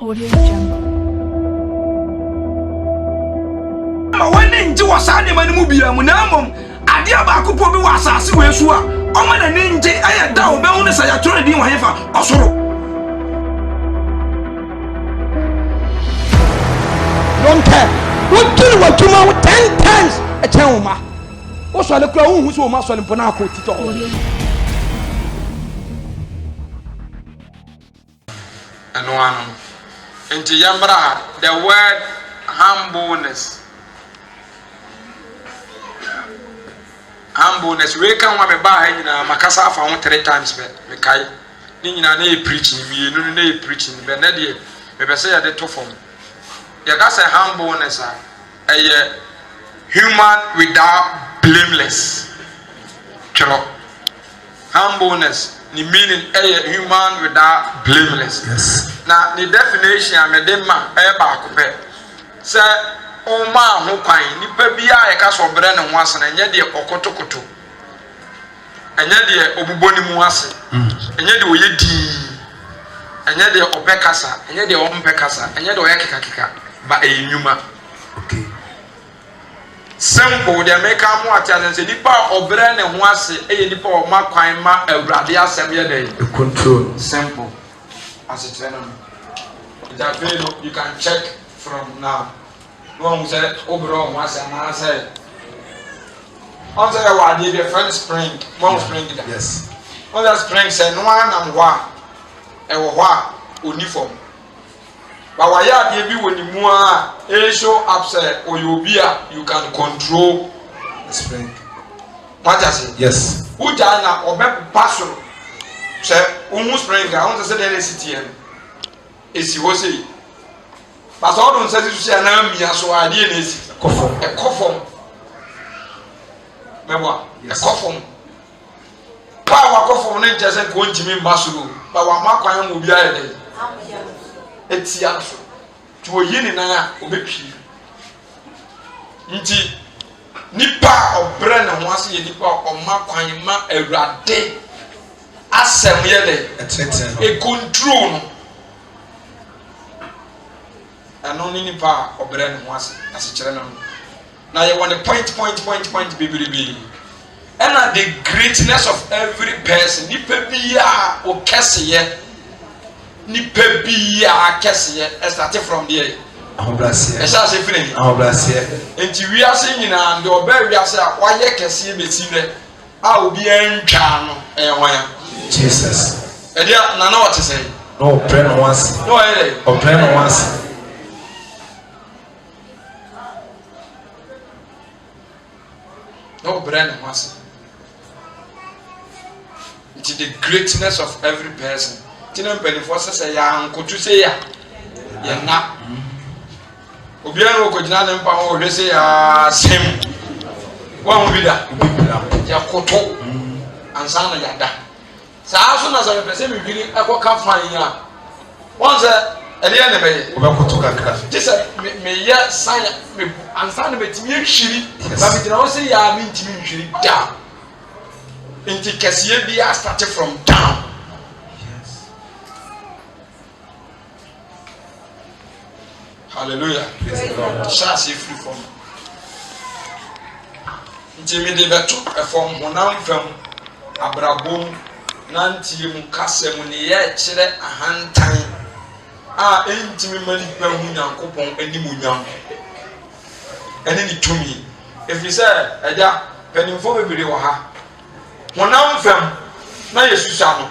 Audio Jungle. When you was animal movie, Munamum, Adia Bakupo was a Siwesua, Oman and Ninja, I had down bonus. I told you, also. Don't care. What do you want to know 10 times a chama? What's the crown who's so much on Ponaco to talk? And one into Yambra, the word humbleness. Humbleness, we can have a bar in Macassa found 3 times. Mekai, Nina, preaching, me, no preaching, Benedia, maybe say at the top form. You got a humbleness, a human without blameless. Humbleness, the meaning a human without blameless. Yes. Now, the definition I made them a say, oh, ma, who pine, Nipper be a castle brand once and yet the Okotokoto. And yet the Obuboni Muasi, and yet the Oyedi, and yet the Opekasa, and yet the Ompekasa, and yet the Oyakaka, but a Numa. Okay. Simple, they make a more challenge. The power of brand and once a nipa of Makwima, a radia Samia day. Control. Simple. As a trainer, you can check from now. No one said overall once and I said, on the did the first spring, one spring. Yes. On the spring said, no one and wa uniform. But why are you when you move show upset or you can control the spring. What does it? Yes. Who died or passion? Say, almost spring, I want to say the city. Is you say, but all don't say to say an army, so I didn't see a coffin. Remember, a coffin. Power coffin, just ain't going to me, Masuru, but one mark I will be a it's yaso to a yin in a obepi. Nti nipa of brand and once a nipa of Makwima a rade asem yele a control and only nipa of brand once as a channel. Now you want a point be. And at the greatness of every person, nipa biya or kesiye. Nipa biya kesiye started from there. Esa se fini. Enti wi ase nyina ndo oba wi ase a waye kesiye betine a obi antwa no ehwan. Jesus. E dia na what say? No pray no once. No eh. O pray no once. No brand once. It is the greatness of every person. Tina penifo say ya nkotu say ya na obiara wo kojina ne mpa ho hwe say ya sem wa ho bida ya koto ansa na ya da saa so na so pese me hwiri akoka fan ya won say ede ya ne be obekoto kakra just me ya san me ansa na betimi hwiri ba me jina wo say ya me ntimi hwiri da inti kesiye bi start from down. Hallelujah. Shall see free from Jimmy de Beto, a form Honam from Abrabum, Nantium Cassemuni, Chile, a hand time. Ah, intimately, Munyan coupon, any Munyan. And any to me. If you say, Ada, penny for me, Biwaha. Honam from Naya Susano.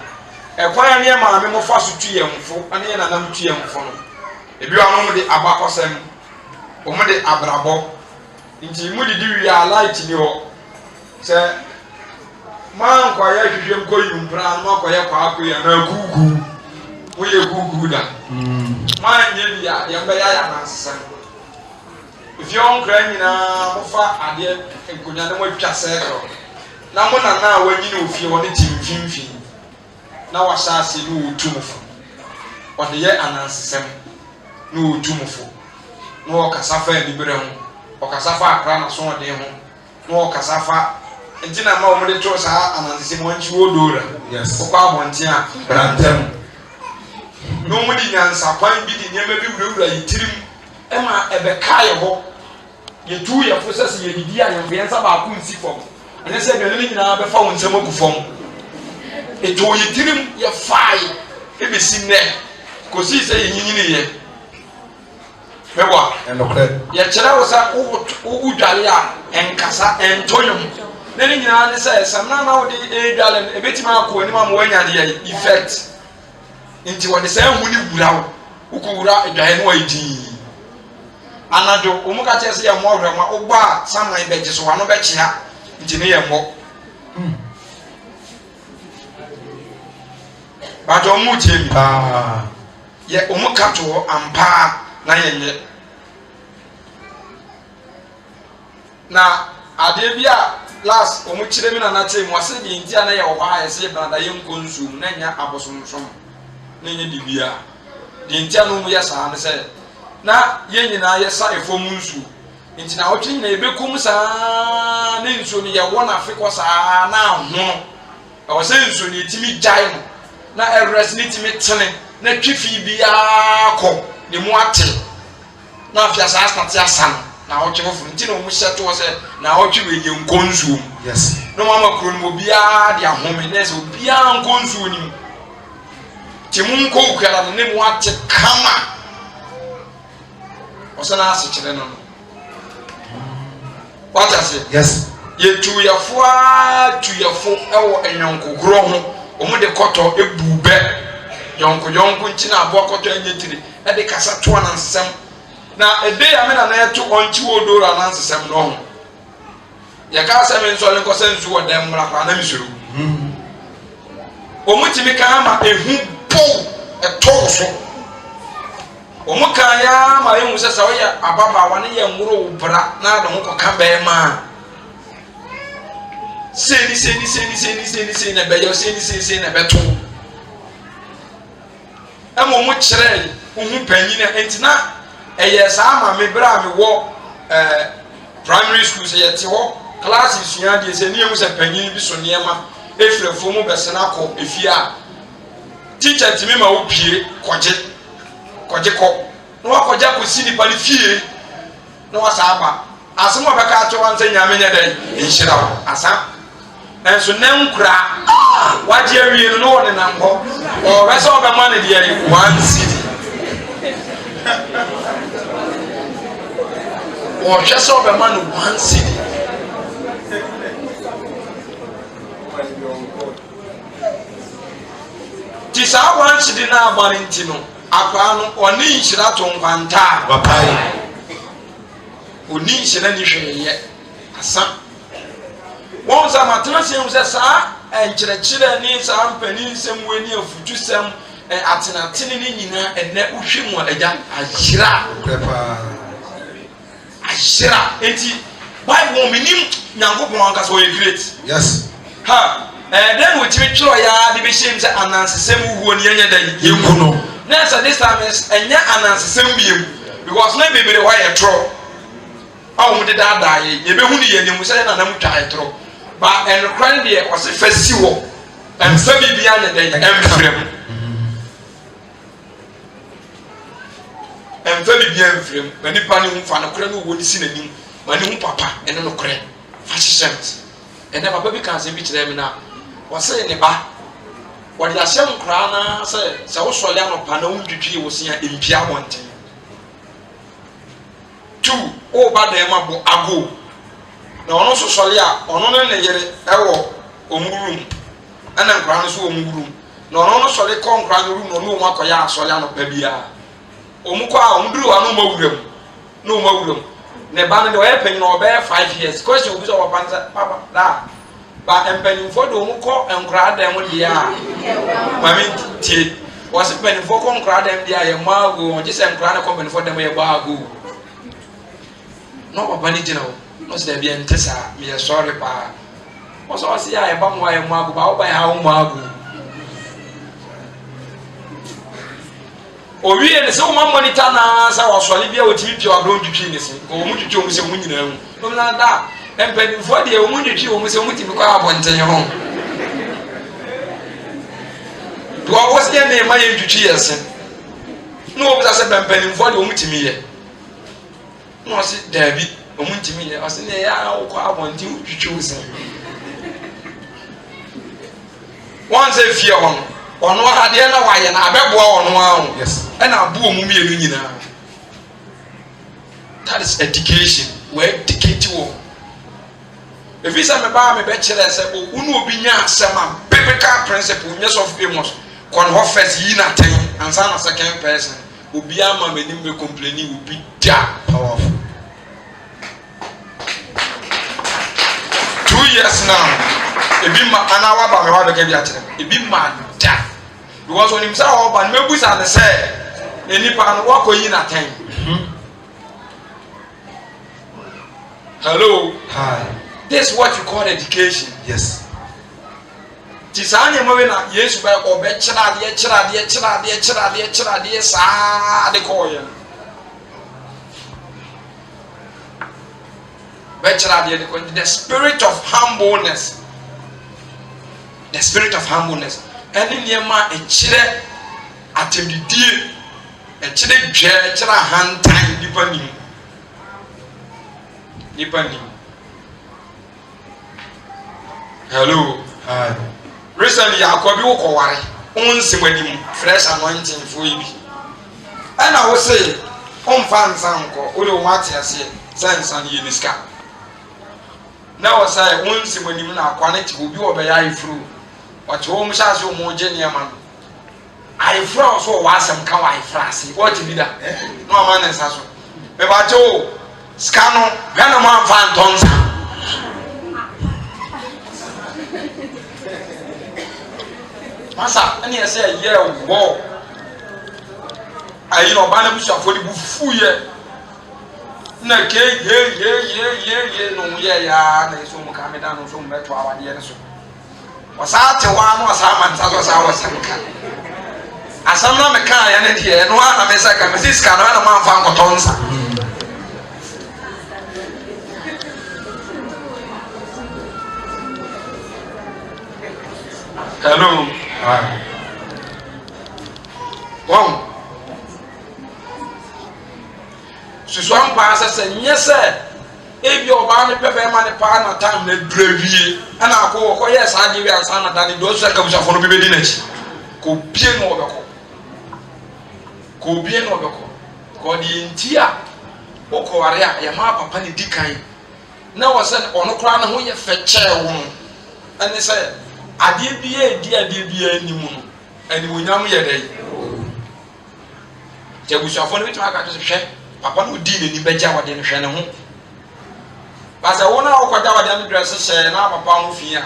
A quiet near my memo fast to you, and then I'm to you for. Ebi wa mo de abakosem o mo de abrabo nti mu di wi a light ni ho se man kwa ya hwehwem ko yumpra no kwa ya kwa akoya na gugu wo ye gugu da man nye bia ye mba ya na nsem if you on kra nyina mo fa ade enkonya na mo atwa sekro na mo na wanyi na ofie wo ne timfimfim na wa saase ni otumfo wo de ye anansem no tumufo no kasafa libere ho o kasafa akra na so de ho no kasafa entina ma o mo de to sa anansese mo anchi odora yes o kwa abonte a brantem no mo di nyansa kwan bi di nyema bi wura yitirim ema ebeka ye ho ye tu ye process ye didi a ye nsa ba ku nsi fom ene se de ne nyina be fa won nsem agu fom eto yitirim ye fai e be sinne ko si se ye nyini ye mewa enokre ye kira wo sa wo dwale a enkasa entoyom ne nyina ne se samna na wo di dwale e betima akọ ani ma mo wanya de effect nti wo de se hu ni wura wo ko wura dwale no ayidi anado omu ka chese ya mo hwema ogba saman beje so wano be chia nti ne ye mo ba do mu tiemi ye omu ka to ampa na yenye na ade bia last omu chire mi na na tem wase bi nti ana ye oba ya se branda ye nkonsum na nya abosomsom na nya dibia di nti ana omu ya sa ne se na ye nyina ye sa efom nsu nti na otwe nyina ebekum saa ne nsu ne ye wona afekọ saa na ho o se nsu ne timi jai no na everest ne timi tene na twifi bia kọ ne mu ate na afia saa start asan na otwe fofu nti na omu hyeto se na otwe we ye nkonsu yes no mama kro no bia de ahome na se bia nkonsu ni ti mu nko kwara ne mu ate kama osana asichire no what I say yes ye tuyafo ewo enyonkogro ho omu de koto ebube yonko ntina abo koto anyetiri e de kasa to na nsem na ede ya me na eto onchi wodoro na nsem no ho ye ka se me nso le ko se nsu wodem mra kwa na misuru omu timi ka ma ehu po eto so omu kan ya ma ehu se sa oya ababa wane ye nworo bra na do ho ka be ma seni na be yo seni na beto emo mu kire hu panyina entina eye sa ma me bra me wo primary school se yete ho classes sua de se niemu se panyin bi so niema efrefo mu besena ko efia teacher timi ma wo pie koje ko no wakoja ko sini pali fie no wasaba asemo beka ato wanse nyame nya dai inshira asa enso nankura waje awie no woni nambo o wese obema ne de yari 1 city o wese obema no 1 city ti sa 1 city na abarinti no akwa no oni inshira to nkwanta bapai oni inshira ni hweye asa won sa matrasi hu se sa enkyerɛkyerɛ ni sa mpani nsɛm wani afutu sɛm atenatene ni nyina ene uhwemu agya ahyira prepa ahyira enti bible minim nyankopɔn ankasa o great yes ha then we twetwerɛ ya de be hyem sɛ anansesɛm wuo ni anya da yɛnku no na sa this time is enya anansesɛm biem because na bebere hɔ yɛ tro awu de dada ye be hu ni ye nim sɛ na nam twa yɛ tro ba enokran de o se fasi wo emfa bibia ne den emfrem emfa bibia emfrem mani pa ne hu fa no kra no wo ni sinanim mani hu papa ene no kra fa hyehyent ene papa bi kan se bi kire me na wo se ne ba wo de ahyem kra na se wo sole anopa na undwitwi wo sia empia wonten tu o ba de ma bo ago na ono so sole a ono ne yere ewo omurum ana nkra no so omurum na ono no sole kon nkra no rum no no makoya asole anopa bia omukọ a omduru wa no mawuram ne ba no de we panyin no be 5 years question obi so opanza papa da ba empanyin fo do omukọ nkra da mu dia mami tie wase panyin fo ko nkra da mu dia ye mago on jise nkra na company fo da mu ye baago no papa ni jina o no se da bia ntesa me ye sorry pa o so se ya e ba mu wa ye mago ba o ba ya o mago owie ne se o ma monitor na sa wasole bia o timi pio agro ndwitwi ne se ko o mu twitwi o mu se mu nyina hu no na da empani fo de o mu ndwitwi o mu se mu timi kwa abonten ho do o was there ne ma ye ndwitwi yese No, that's a penny for the Umtimi. No, I said, Debbie, Umtimi. I said, I want you to choose. Once a fear on what had the other way, and I bet one. Yes. And I boom me. That is education. Where educate you. If it's a me bachelor, I say, oh, uno binya sama biblical principle, yes of Amos. Kon offers ye nothing, and son a second person. Ubiama made him complaining will be that powerful. 2 years now. It be my an hour by my other it be my dad. Because when himself, but maybe I say, any pan walk in a time. Hello. Hi. This is what you call education. Yes. Tisani Mavina, yes, by or betchera, the coin. Betchera, the spirit of humbleness. The spirit of humbleness. And in Yama, a chile at the dear, a chile chair, hand time, depending. Hello. Hi. Recently, I could be worried. Once when you fresh anointing for you. And I will say, fans uncle, Udo Matias, sense and Uniska. Now I say, once when you know, quality will be obey through. But home shall show more genuine. I frown so was some cow I frasy. What to be that? No man is as well. But Joe, Scano, Venom Phantoms. Masa, and you say, yeah, war. I know Banabush for the buffooye. No, no, yeah, there's some coming down from Metro our years. Was out to one was Haman, that was our second. As some of the car and here, no one of the second, Mrs. Canada, man found Cotonsa. Hello. One. Suswan passes and yes, sir. If your body pepper money partner time, the gravy, and I go, yes, I give you a son of Danny, those circles for the village. Go be an overco. Go be an overco. Go the intia. Oko area, a map of penny decay. Now I said on a crown who you fetch a woman. And they said, I did be a dear any moon, and you will know me a day. There was a phone which I got to share. Papa would deal in the bedja in Shannon. But I want to quite our dresses and I'm a pound of fear.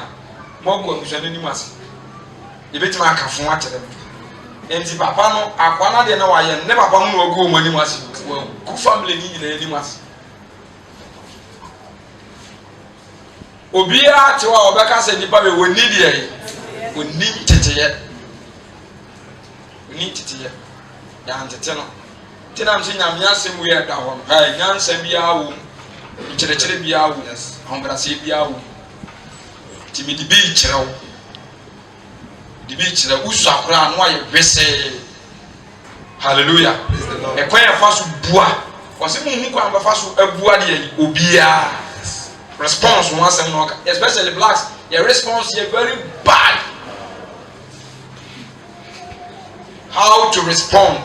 Mogo was any mass. The bit my car from what them. And the papa, I can't know I am never bound to go when you must. Well, good family need any mass. Obia to our back and the baby will need ye. We need it yet. We need it yet. Yan to tell. Then I'm saying I'm yassing we are down. I yan send me out. Chile be out. Yes. I'm gonna say be out. Timmy the beach. The beach, the Usakra, and why you say hallelujah. A quaint fast bois. Was it who can fast a bois? Obia. Response once and more, especially blacks, your response is very bad. How to respond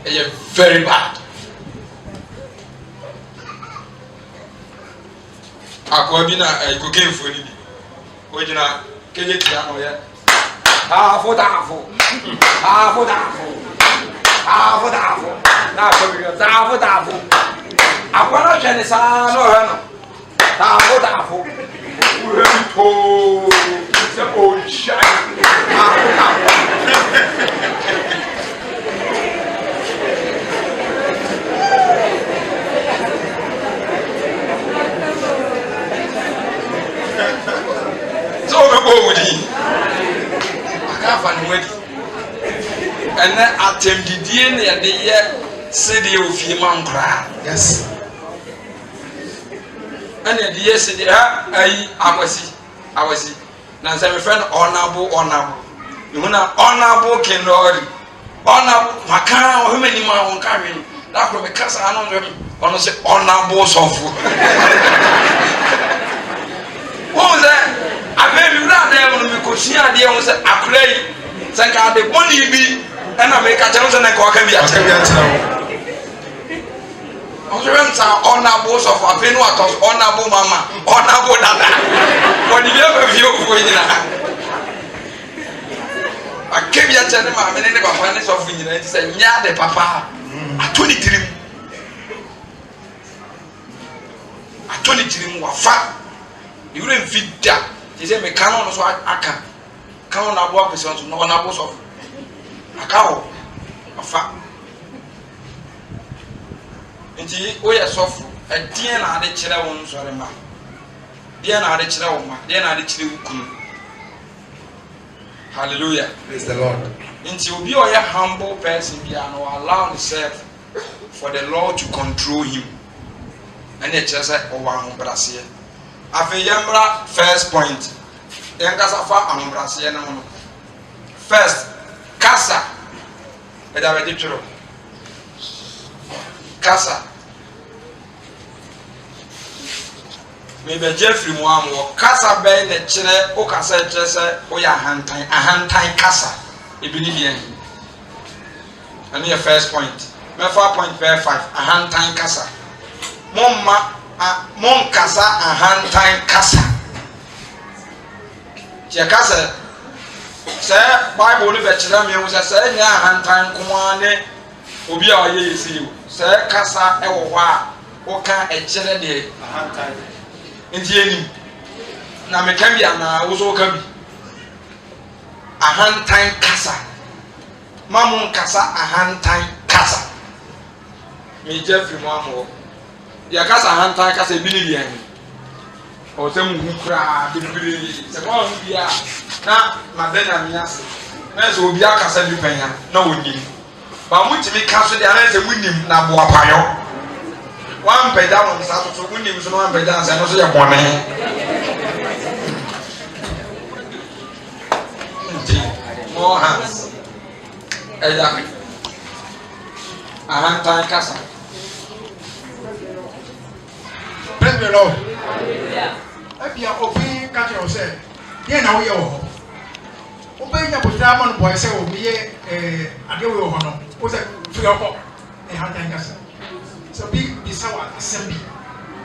is very bad. Aquabina, I could give for you. Original, can you tell me? Half for downfall. Half for downfall. Half for downfall. Now, half for downfall. I want to tell you something. Tafo, the old shine. So the body, I can't find it. And then I tell the DNA, the city of Yamam. Yes. And the yes, I was now, my friend, honorable. You know, honorable can Honor Macan or many man on carrying. That from a casa on them. Honestly, honorable software. What was that? I made you not there when we could see a dear was a clay. Thank God the money be and I make a chance and I can be a honorable of a pin what was honorable mama, honorable dada. What do you ever view for you? I came here telling my men about finance of the United States, yeah, the papa. I 23. I 23 were fat. You wouldn't fit that. He said, me can't also I can. Can't not work with no one of a cow. A fat. And we are soft. A dear and the children, sorry, ma. Dear and the children, dear and the children. Hallelujah. Praise the Lord. Until you be a humble person, be and allow himself for the Lord to control him. And it just said, oh, I'm Brazil. After first point, first, Casa. Casa. Maybe Jeffrey Muamo, Casa Bay, the Chile, Ocasa, Jessa, Oya Hantai, a Hantai Casa. You believe in. And your first point. My 4.5, a Hantai Casa. Mon Casa, a Hantai Casa. Jacasa, sir, Bible, the Bachelor, was a saying, Hantai Kumane, Ubia, ye see you. Sir, Casa, Ewa, Oka, a Chile, a Hantai. Indian. Now, me can be an also can be a hand time casa. Mamun casa, a hand time casa. Me Jeffrey Mamo. Ya casa hand time casa billion. Or some who cry, the one here. Now, my Benamias. There's will be a casa depending. No winning. But which we cancel the other winning Nabuapayo. One pay down on Saturday, so winning was one pay down, and also a woman. More hands. A hand time casa. Praise the Lord. If you are open, catch yourself. Yeah, now we are. Open your diamond boy, say, oh, me, I do your honor. Was a free of a hand time casa. So be sour assembly.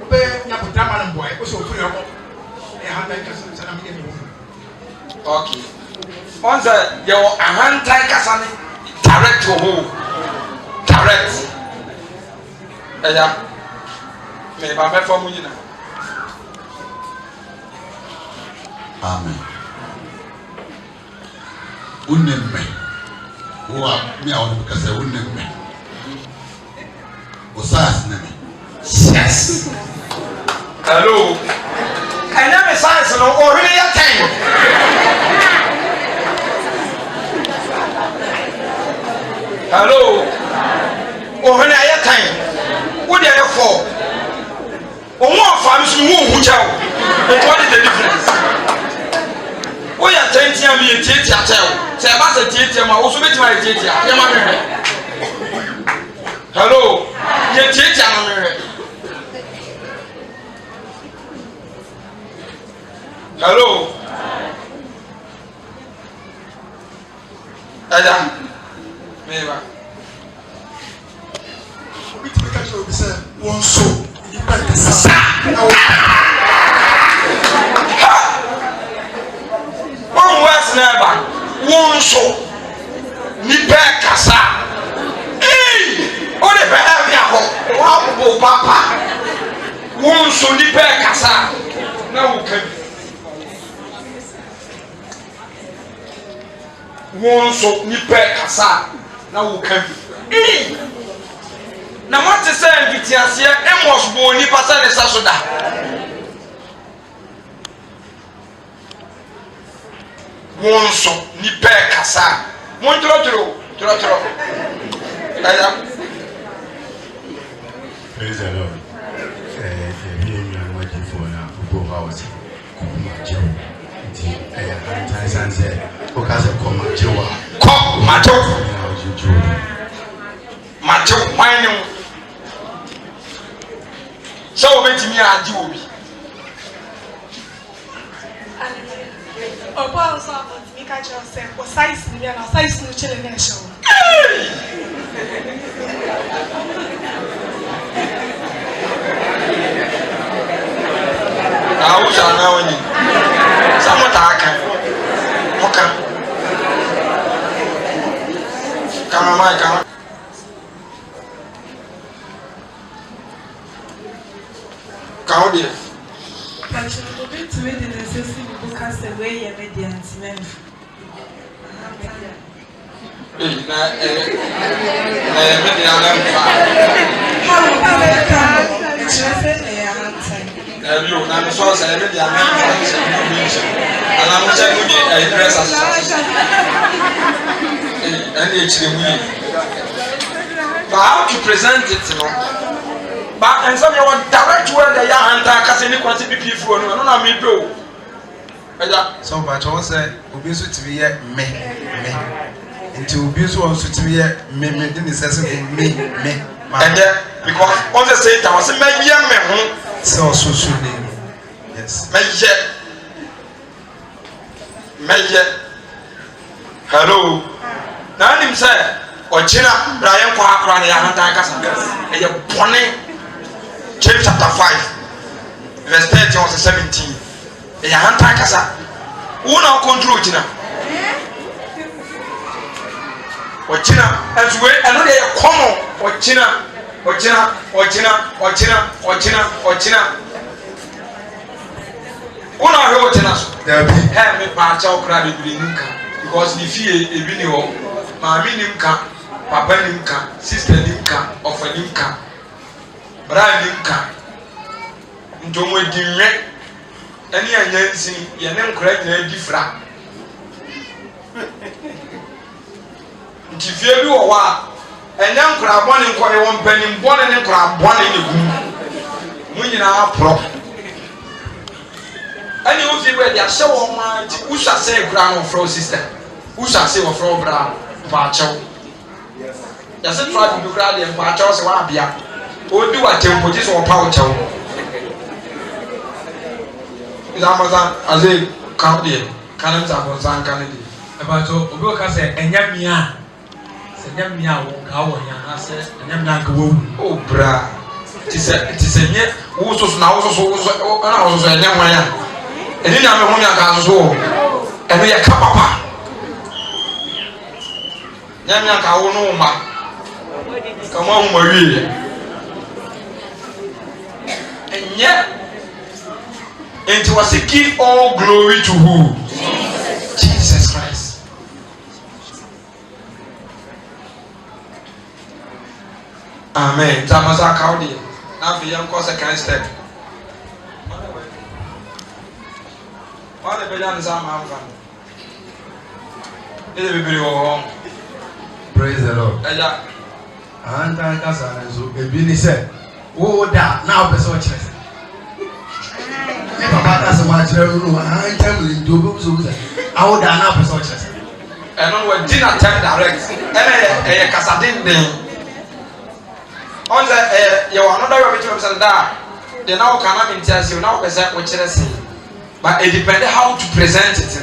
Obey your diamond boy, also free of a hand time casa. Okay. Once your hand time casa direct to who? Direct. Yeah. Maybe I'm from you now. Amen. Unemme. Who are me out because I wouldn't me. Osas name. Yes. Hello. I never saw no or really a time. Hello. Oh, when I time. What are you for? Oh, more farms who chow. What is the difference? Oh, you're telling me a teacher. Say about a teacher, I also met my teacher. Hello. Your teacher. Hello. Adam. Meva. One soul. One West Neighbor. One soul. Nipe Kasa. Hey! Oh, the behavior. Wow, Papa. One soul. Nipe Kasa. Now we can. One soul. Nipe Kasa. Now we can. Hey! Na what is saying Vitiasia, Emos Boni Pasa Sasoda. Wonso, Nipe Kasa. Montro. Praise the Lord. I'm waiting for now. Who go out? Come, Matthew, wine. So, wait me, I do. Oh, Paul, so me catch yourself. What size me and size no children show. I was on now. Someone talking. Okay. Come on, Mike. Come on, dear. But you will be to read the necessity because the way you're median men. How to present it, you know. But and some you want direct word the young and cast any quantity people, no, no, me do. So much I say, Obisu to be me. Into Obisu also to be me, didn't necessarily me. And then, because on the same time, I said, maybe young men, so soon. Yes. Measure. Hello. Now, him say, or China, Brian Quack, and Yahanta, and you're bonnet. James chapter 5, verse 13 to 17. And Yahanta Casa. Who now control China? Or China, as well, and they are common, or China. Who now heard China? There be have me part of crowd because the fear a video, Mammy Nimka, Papa Nimka, Sister Nimka, of a Nimka, Brian Nimka, Ntomo Dimre, any agency, your name correct, different. If you do a while, and young crab one in quite one penny, one in a crab, one in a room. We in our prop. And you feel where they are so much. Who shall say ground of fro sister? Who shall say of fro brown? Pacho. Does it try to do grad and Pachos or Abia? Or do a temple just or Paucho? Is Amazon as a county? Canons of San Kennedy. About Oboka said, and Yamia. Yamia won't go and I said, and Yamia go. Oh, bra. It is a yet also now, also a young man. And then I'm a woman and we are Kapapa. Yamia Kaunoma. Come on, Maria. And yet, and to us, give all glory to who? Jesus Christ. Amen. Tamaza Kaudi. Now, the young course, I can't step. What the Belian is our Praise the Lord. And I so a Billy said, oh, that now, person chest. That's a much I tell you, do so. I would now person chest. And on dinner time direct. And a Casadin day. On the you are not aware of that. They now cannot tell you now present what you say. But it depends how to present it.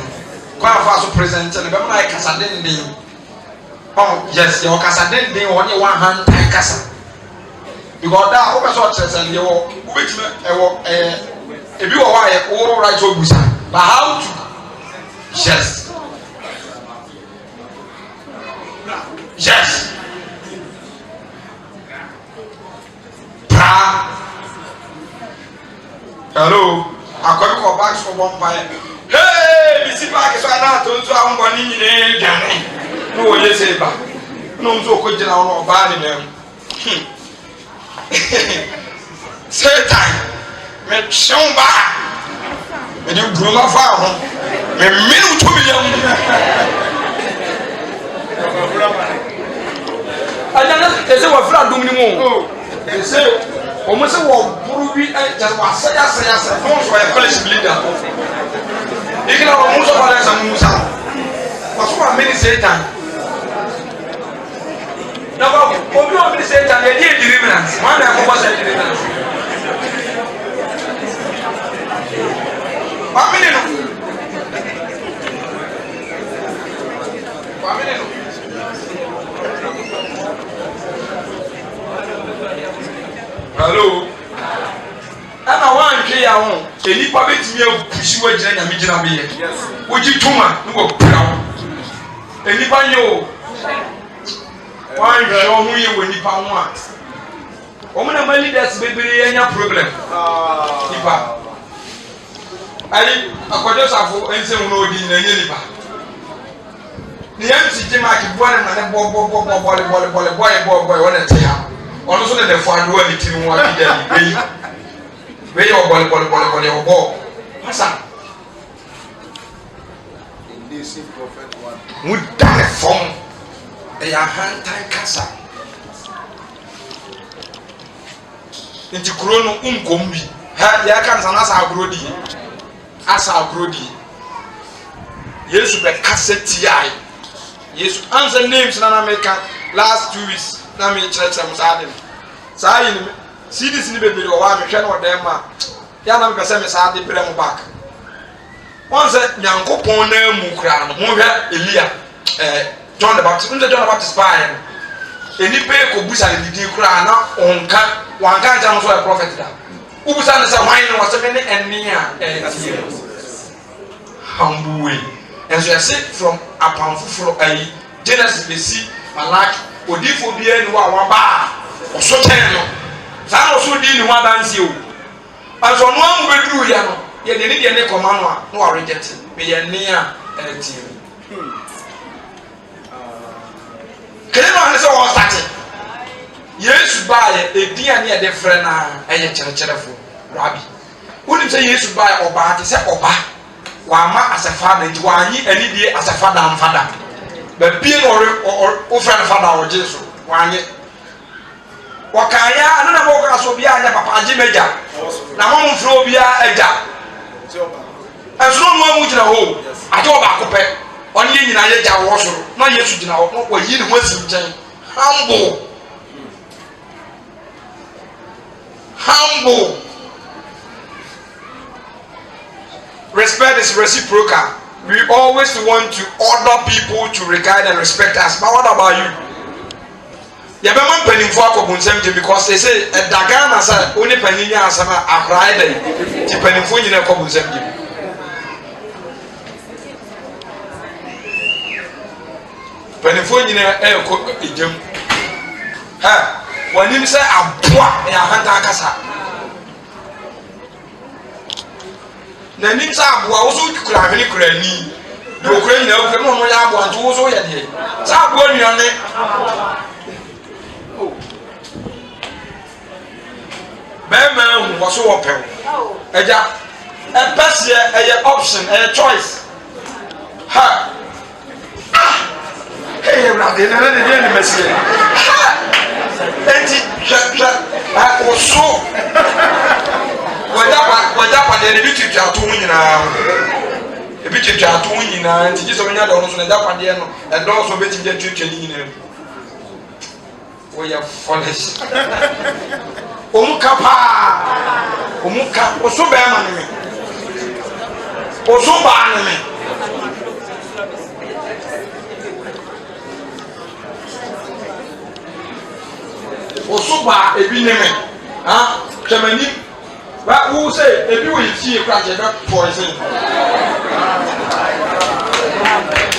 Quite fast to present it. Remember like Casadin day. Oh yes, your Casadin day only one hand tie casa. Because that over so chest and you which if you are all right to Busa. But how to yes. Yes. Hello, I come back for one pie. Hey, Missy Park is not to our money. No, yes, no, so good now, bad name. Say time, make some back. When you grow my farm, me minute 2 million. I don't know, they say what Flat doing more. They say, almost a walk, Burubi, just was say, almost by a college leader. You can almost have a Musa. What's what many say time? Now, what do say that they did deliverance? One was a deliverance. 1 minute. 1 minute. Hello. Ana wan hwe ya ho enipa betimi apushi wa gina nyame gina be ye oji tuma no go prawo enipa yo wan hwe ho ye wo nipa ho a omo na mali das bebere anya problem nipa ali akojo safo ense hu no odi na nya nipa ni yam si jema ki boare na ne boy wona te ha ono so de fo ado ani tiri ho akida ni beyi where you ball. Masa. In this prophet one. Would die from a hand time casa. Into Chrono Umkombi. Ya can asa grodi. Asa grodi. Yes, you be cassette TI. Yes, answer names in America last 2 weeks. Na me church am sadin. See this in the baby or one, Michelle or them. Yana Cassam is hardly bring back. Once a young couple name Mukran, Moga, Elia, John the Baptist, John the Baptist Pine. Any pay could be a little crown on one can't answer a prophet. Ubusan is a wine was a minute and near humble way. And so I said from a pound for a Genesis, they see a like Odiphobia and Waba or Sotano. Sana so di ni wa dansi o aso no am bedru ya no ye de ni de ne koma no wa reject me ye ne a ti kele no se wo start Yesu ba ye edian ye de frɛ na eye kyerɛkyerɛfo rabi woni se Yesu ba ye oba te se oba wa ma asefa na nti wa anyi ani die asefa da mfada ba bie no o frɛ na fada o Jesu wa anyi wakaya anana boka so bia anya papa ajimeja na mo mfro bia eja enso no mu gina ho aje oba akopɛ oni nyina ye ja wo soro na Yesu gina ho no yi ne ho asim nkyɛn humble respect is reciprocal. We always want to order people to regard and respect us, but what about you? Ya be man panin fo akobun semje because they say e daga na say oni panin ya asama akrai dey ti panin fo nyina akobun semje panin fo nyina e ko ejem ha wanim say aboa ya hanta kasa na nim say aboa wo so kura hwene kura ni do kura nyina wo kura no ya aboa nto wo so ye dey say aboa nuane Bema was so open. Eja, a person, a option, a choice. Ha! Hey, Rabbi, I didn't miss it. Ha! Was so. What happened? The bit you are doing now. The bit you are doing now, and just on the other one, and also betting the church. We are foolish. Omukapa omuka osuba emanime osuba anime osuba ebinime ha kemani ba wo say ebi wo yiti kra je ba poison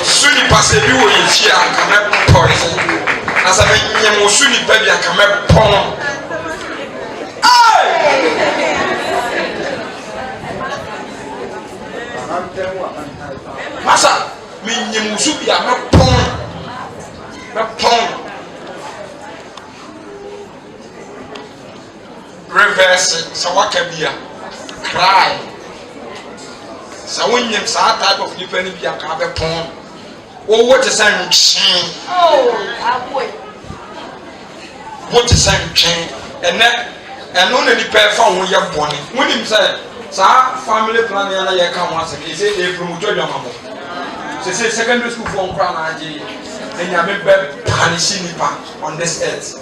suni passe ebi wo yiti aka me poison asa me nyem suni pa bi aka me pon Masa, minha subia me pon. Reverse, sawakabia, cry. Sawunyem sa type of nipa ni bia ka be pon. Oh, what is that? Oh, aboy. What is that? And no any pair found when you're born. When him said, Sir, family planning and I come once again. He said, they promote your mamma. She said, secondary school from Crown. and you have punishing nipa on this earth.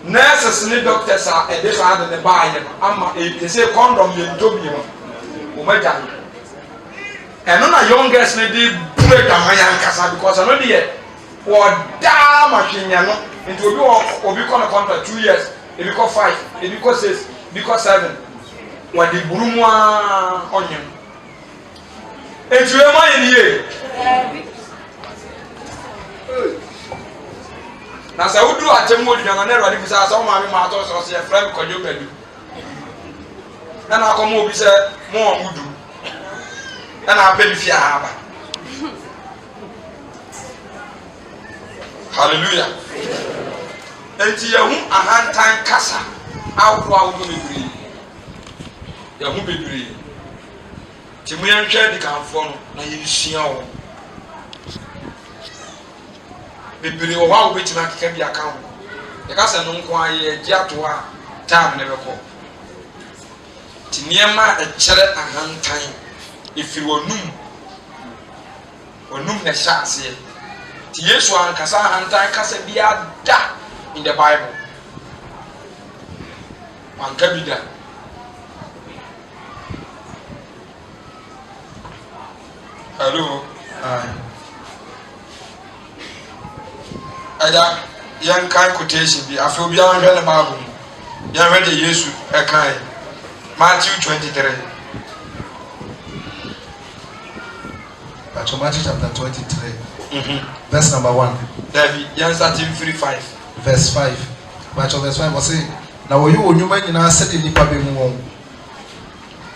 Nurses and doctors are a different than the buyer. They say condom in Tobio. Umajan. And on a young girls may be break a Mayan Casa because I know the year. Or damn machine into a become a contract 2 years, it become 5, it become 6, it become 7. What the Buruma onion. And you am I in here? Now, so I would do a temple and I never did some of my matters or say a friend called you. And I come over say more would do. And I pay if you have. Hallelujah. And you a hand time casa out while we agree. You won't be agree. Timuyan share the camphor, and you see all. Bibiri o wa obeti na keka bia kan e ka se no nko aye gi ato a time ne beko tiniema e kire ahantan ifiri onum na chance ti Yesu an kasa ahantan kasa bia da in the Bible man ka bi da hello Ada young kind quotation be after we are read about young ready Yesu a kind Matthew 23. Matthew chapter 23, verse number 1. David, young starting 3:5. Verse 5. Matthew verse 5 was saying, now you on human in our city nipa be mu.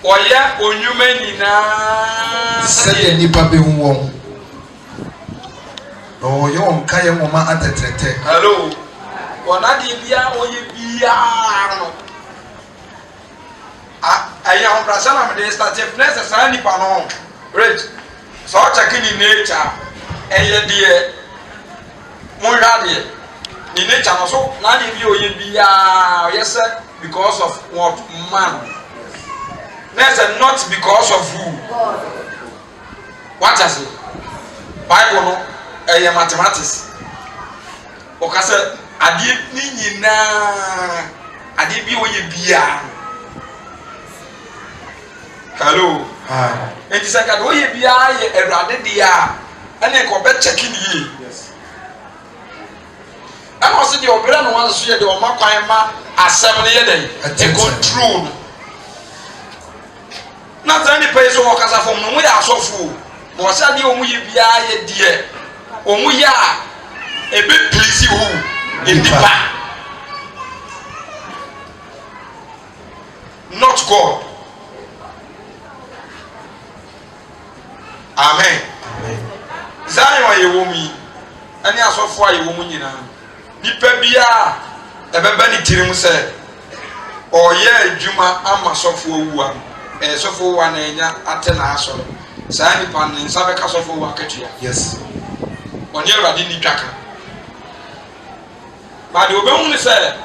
Oya onyume nyina said nipa be mu. Oh, you on kaya mama atetrete. Hello. Wana di bia oye bia no. Aya on prasana me dey start necessary nipa no. Rich. So checking in nature. Eye die. Mo rade. In nature no so na di bia oye bia. Yes because of what man. Next not because of who. God. What does it? Bible no mathematics. Okase ade ni nyina ade bi oye bia. Hello. Enti saka do oye bia ye Ewurade dia ene ko be checking yi. Yes. Am also the obera no wan so ye de o makwan ma asem ne ye den e control. Na tani pay so okasa fom no mo ya asofo. Mo sa de o mu ye bia ye die. Omuya ebe please who in the back, not God. Amen. Zion ye womi ani asofo aye womu nyina nipa bia ebeba ni tirim se oye adwuma ama sofo owua sofo wa na enya atena asoro saa nipa ne nsa beka sofo wa katua. Yes. On your radini draka. But the Obemun said,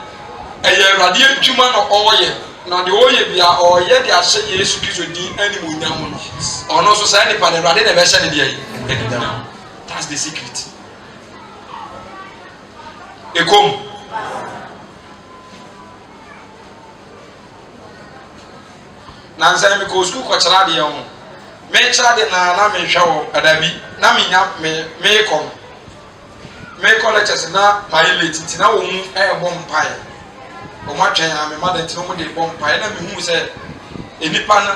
a radiant human or oye, now the oye be or yet they are saying yes to do any munamun. Or no society, but the radin never said it. That's the secret. A come. Nansa me go school kwa de yon. Me chade na me hwa o adabi na me nya me kom. Me colleges na my late na wo mu e bom pai o ma twen a me ma da tino mo de bom pai na me hu se enipa na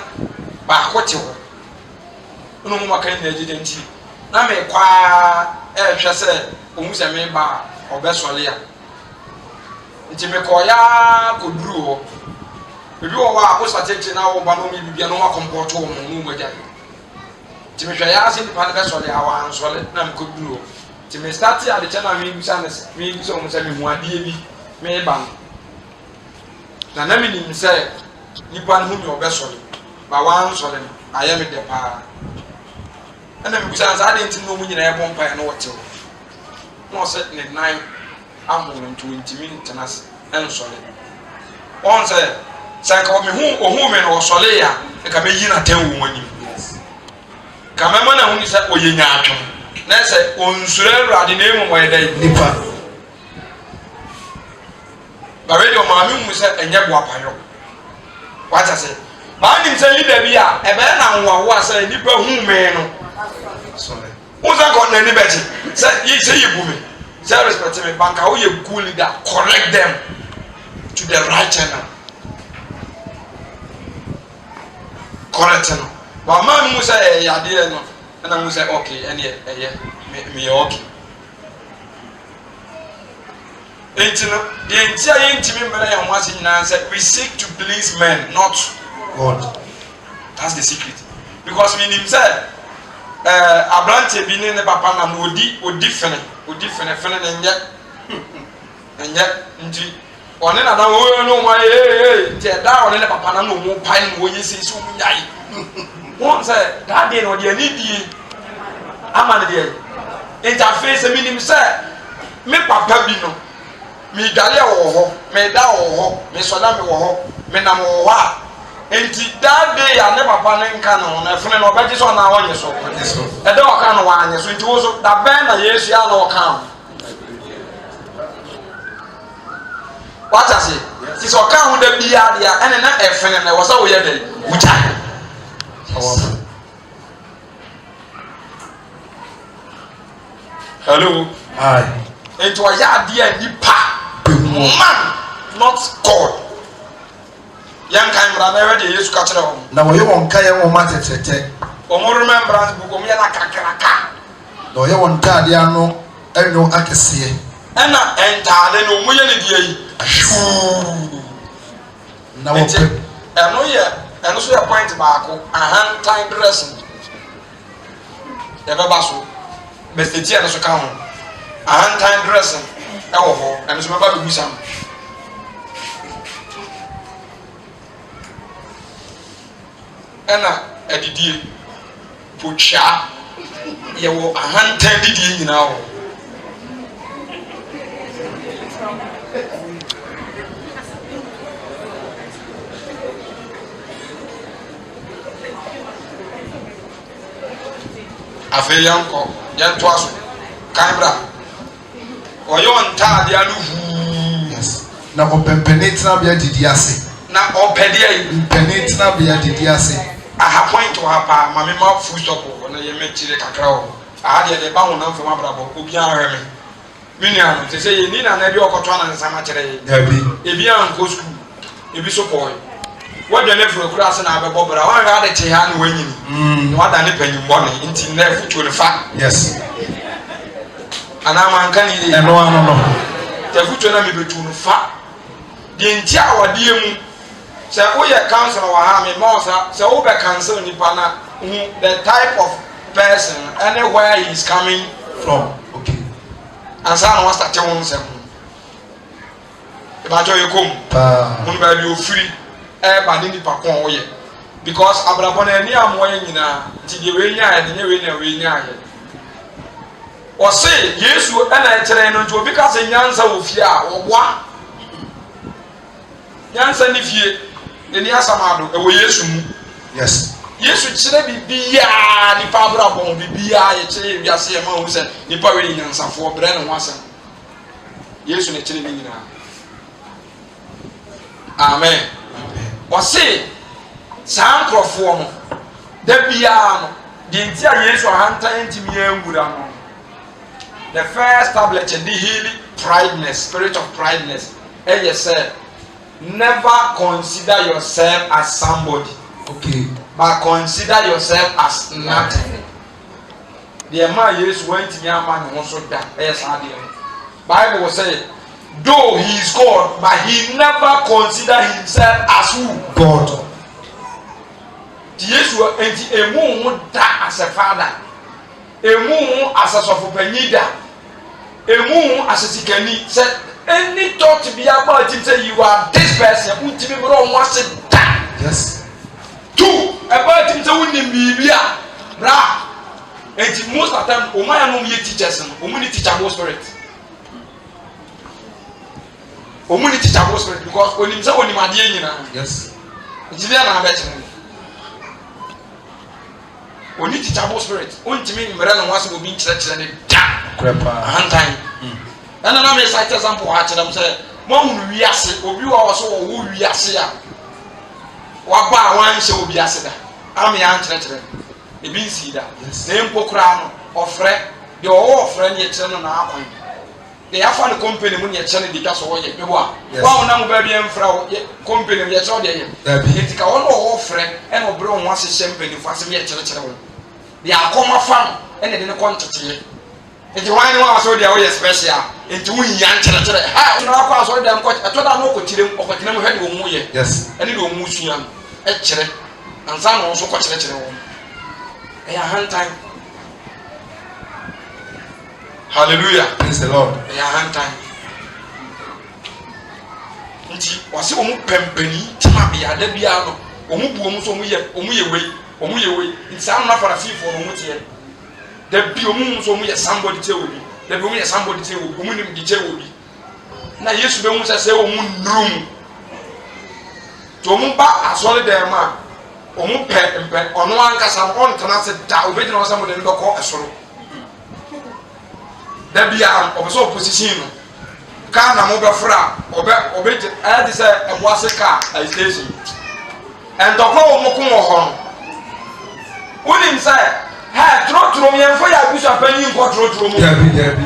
ba akote ho no mo makan na ejide nti na me kwa e hwe se o mu se me ba obesole a nti me ko ya ko duru ho ebi wo wa ko strategy na wo ba no mi bibia no wa comport wo mo no mo ja nti me hwe ya se nipa na besole a wa ansole na me ko duru ho ti me start at the channel me business me so mo say me hu ade bi me ba na me nim say nipa no hu me obesole ba wan sole aye me de pa ana me business ade nti no mu nyina e bon pa no wote no say ne nine amu 20 minutes na en sole on say ka me hu ohu me no sole ya e ka me yi na ten wo mani ka me ma na hu ni say oye nya atwo na sɛ onsuro awurade na emu wɔyɛ dɛ nipa bawede ɔmaame mu sɛ ɛnyɛ boapayɔ wata sɛ baa nim sɛ leader bi a ɛbɛyɛ na nwawo a sɛ nipa hu mee no sorry wo sɛ kɔ n'ani bɛkye sɛ yɛ bu me sɛ respect me banka woyɛ cool leader correct them to the right channel correct no but maa mu sɛ ɛyɛ adeɛ no ɛna mu sɛ okay ɛneɛ ɛyɛ meyɛ okay enti no deɛ nti a yɛntimi mmɛrɛ yɛn ho ase nyinaa sɛ we seek to please men not God. That's the secret because meaning sɛ aberanteɛ bi ne papa nam odi fene ne nyɛ nti ɔne na dan wɔn no wɔn ayɛ nti ɛda ɔne ne papa nam no wɔn pae no wɔyɛ sisi wɔn nyae wɔn sɛ daade no ɔde ani die ama ne deɛ nti afei sɛ menim sɛ me papa bi no me dwale wɔ hɔ me da wɔ hɔ me sɔda me wɔ hɔ me nam wɔ hɔ a nti daade a ne papa ne nka no na fene no ɔbɛgye so na ɔnyɛ so ɛdɛ ɔka no wɔanyɛ so nti wo so da bɛn na Yesu ya na ɔka no wata se ti sɛ ɔka ho da biara deɛ ɛne na ɛfene na ɛwɔ sɛ woyɛ dɛ wogya hello Aye. nti ɔyɛ adeɛ nipa man not God yɛn kan mmara na ɛwɛ de Yesu ka kyerɛ wɔn Na wɔyɛ wɔn ka yɛn wɔn ma tɛtɛtɛ. wɔn remembrance book wɔn yɛ na kakraka Na wɔyɛ wɔn ntaade ano ɛno akɛseɛ. ɛna ntaade no wɔn yɛ ne deɛ yi Na wɔpɛ ɛno so yɛ point baako ahantan dressing yɛbɛba so bɛsɛti ɛno so ka ho ahantan dressing ɛwɔ hɔ ɛno so bɛba bɛbu sam ɛna adidie potwa yɛwɔ ahantan didie nyinaa wɔ afei yɛnto aso kan bra ɔyɛ ɔntaade ano huu yes. Na ɔpɛmpɛne tenabea didi ase. na ɔpɛdeɛ yi Mpɛne tenabea didi ase. aha point wɔ ha paa ma mema full stop wɔ na yɛmɛkyire kakra wɔ aha deɛ de ba ho nam fam abrabɔ obiara hwɛ me nua no te sɛ yɛni nana bi ɔkɔtɔ anansama kyerɛ yɛ Dabi. ebi ankɔ school ebi so pɔe wɔdwa ne fura kura ase na abɛbɔ bra wɔn yɛ ade kye ha ne wɔnyini na wada ne panyimbɔ ne nti na efutuo ne fa Yes. anaa manka ne yie Ɛno ano no. efutuo na mebetu ne fa deɛ nti a wadeɛ mu sɛ woyɛ counsel wɔ ha me ma ɔsa sɛ wobɛ counsel nipa na the type of person anywhere he is coming From. Okay. ansa na wasate wo nsɛm ɛbɛatɔ yɛ kom Paa. mun baabi ofiri ɛba ne nipa ko a woyɛ because abrabɔ no ani a moyɛ nyinaa nti deɛ wei nyaayɛ de nyɛ wei na wei nyaayɛ ɔse Yesu ɛna ɛkyerɛ no nti obi ka sɛ nyansa wɔ fie a wɔboa nyansa ne fie ɛni asamado ɛwɔ Yesu mu Yes. Yesu kyerɛ bibiaa nipa abrabɔ ho bibiaa yɛkyerɛ wiase yɛ ma wo sɛ nipa wei nyansafoɔ brɛ ne ho asɛm Yesu ne kyerɛ ne nyinaa amen ɔse saa nkurɔfoɔ no da biara no deɛ nti a Yesu ahantan ntimi yɛnwura no the first tablet de heal prideness spirit of prideness ɛyɛ sɛ never consider yourself as somebody Okay. but consider yourself as nothing deɛ maa Yesu wantimi ama ne ho so da ɛyɛ saa deɛ no Bible will say though he is God but he never consider himself as who God. ti Yesu enti emu ho da as a father emu ho as a sɔfopanyin da emu ho as a sikani sɛ any thought bi about him say you are this person untimi bro ho ase da Yes. two about him say wonni bibi a bra enti most of the time o man no ye teachers no o mu ni teachable spirit o mu ni teachable spirit because onim say onim ade nyina Yes. enti bia na abɛkyerɛ oni teachable spirit ontimi mmere no wase obi nkyerɛkyerɛ ne da krepa hantan ɛna na me cite example ha kyerɛ m sɛ mo hunu wiase obi wa so wo wiase a waba a wanhyɛ obi ase da ama ya nkyerɛkyerɛ ebi nsi da na mpo kura no ɔfrɛ de ɔwɔ ɔfrɛ ne kyerɛ no na akwan de afa ne company mu ne kyerɛ ne dika so wɔyɛ bebo a wa na mo ba bi mfra wo company mu yɛ kyerɛ de yɛ etika wɔn ɔwɔ frɛ ɛna ɔbrɛ wɔn ahyehyɛ mpani fo asɛm yɛ kyerɛkyerɛ wɔn de akɔma fa no ɛna de ne kɔntetee nti wɔn ne wɔn aso de wɔyɛ special nti wo nya nkyerɛkyerɛ ha na akɔ aso de nkɔ ɛtɔ da no kɔtirem ɔkɔtena mu hwɛ de wɔn mu yɛ yes ɛne de wɔn mu sua no ɛkyerɛ ansa na wɔn so kɔkyerɛkyerɛ wɔn ɛyɛ hantan hallelujah praise the lord ɛyɛ hantan nti wɔsi wɔn pɛmpɛni kyema bea da bia no wɔn bu wɔn so wɔn yɛ wei nti saa no nafara fiifo no wɔn teɛ da bi wɔn so wɔn yɛ somebody tɛ obi da bi wɔn yɛ somebody tɛ obi wɔn nim di tɛ obi na yesu bɛ wɔn sɛ wɔn nnurum to wɔn ba asɔre dɛm a wɔn pɛ ɔno ankasa ɔntena se da obɛgyina wɔn sɛ wɔn de no bɛkɔ ɛsoro da bia ɔbɛ sɛ opposition no kaa na mo bɛfra ɔbɛgye ɛyɛ de sɛ ɛboase kaa ayi station ɛntɔkɔ wɔn ko wɔ hɔ no wonim sɛ ha trotro mu yɛmfa yɛ abusua panyin nkɔ trotro mu dabi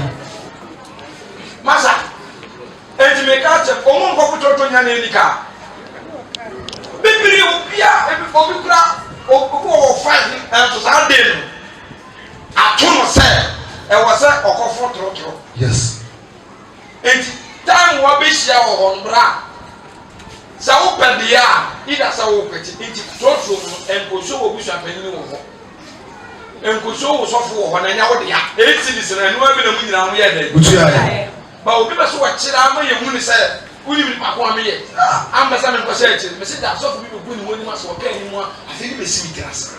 masa enti meka kyɛ ɔmo nkɔ trotro nya na ani kaa bibiri obia obi kura obi wɔ five ɛnso saa de no ato no sɛ ɛwɔ sɛ ɔkɔfo trotro yes enti time wa bɛhyia wɔ hɔ mbra sɛ wopɛ deɛ a ida sɛ wopɛti enti trotro mu nkɔso wɔ busua panyin wɔ hɔ nkoso wo sɔfo wɔ hɔ na nya wo de ya esi di sena no abi na mu nyina ho yɛ dɛ butu ya ba obi bɛ so wɔ kyerɛ ama yɛ hu ni sɛ wuni mi pa ko am yɛ am bɛ sɛ me nkɔsɛ akyire me se da sɔfo bi bɛ gu ni woni ma so ɔka ni mu a afi ni bɛ si mi grasa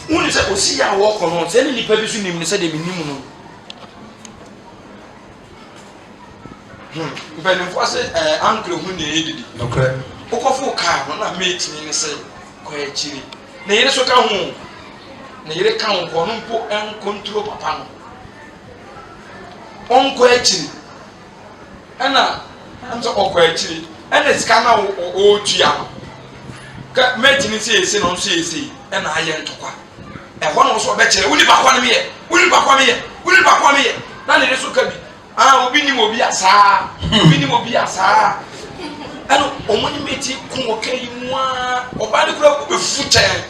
wuni sɛ osi ya wɔ kɔ no sɛ ni nipa bi so nim ni sɛ de mi nim no mpanyinfo ase ankle hu ni yɛ didi nokre wokɔfo kaa no na mate ni sɛ kɔyɛ kyiri na yere so ka ho na yere ka ho kɔ no mpo ɛnkontro papa no ɔnkɔ akyiri ɛna ɛnso ɔkɔ akyiri ɛna sika na ɔɔtua no ka mate ni sɛ esi na ɔnso esi ɛna ayɛ ntɔkwa ɛhɔ na ɔso ɔbɛkyerɛ wuli bakɔ no meyɛ na yere so ka bi obi nim obi asaa ɛno ɔmo ni meti kun ɔka yi mu a ɔbaa ne kura bɛfu kyɛn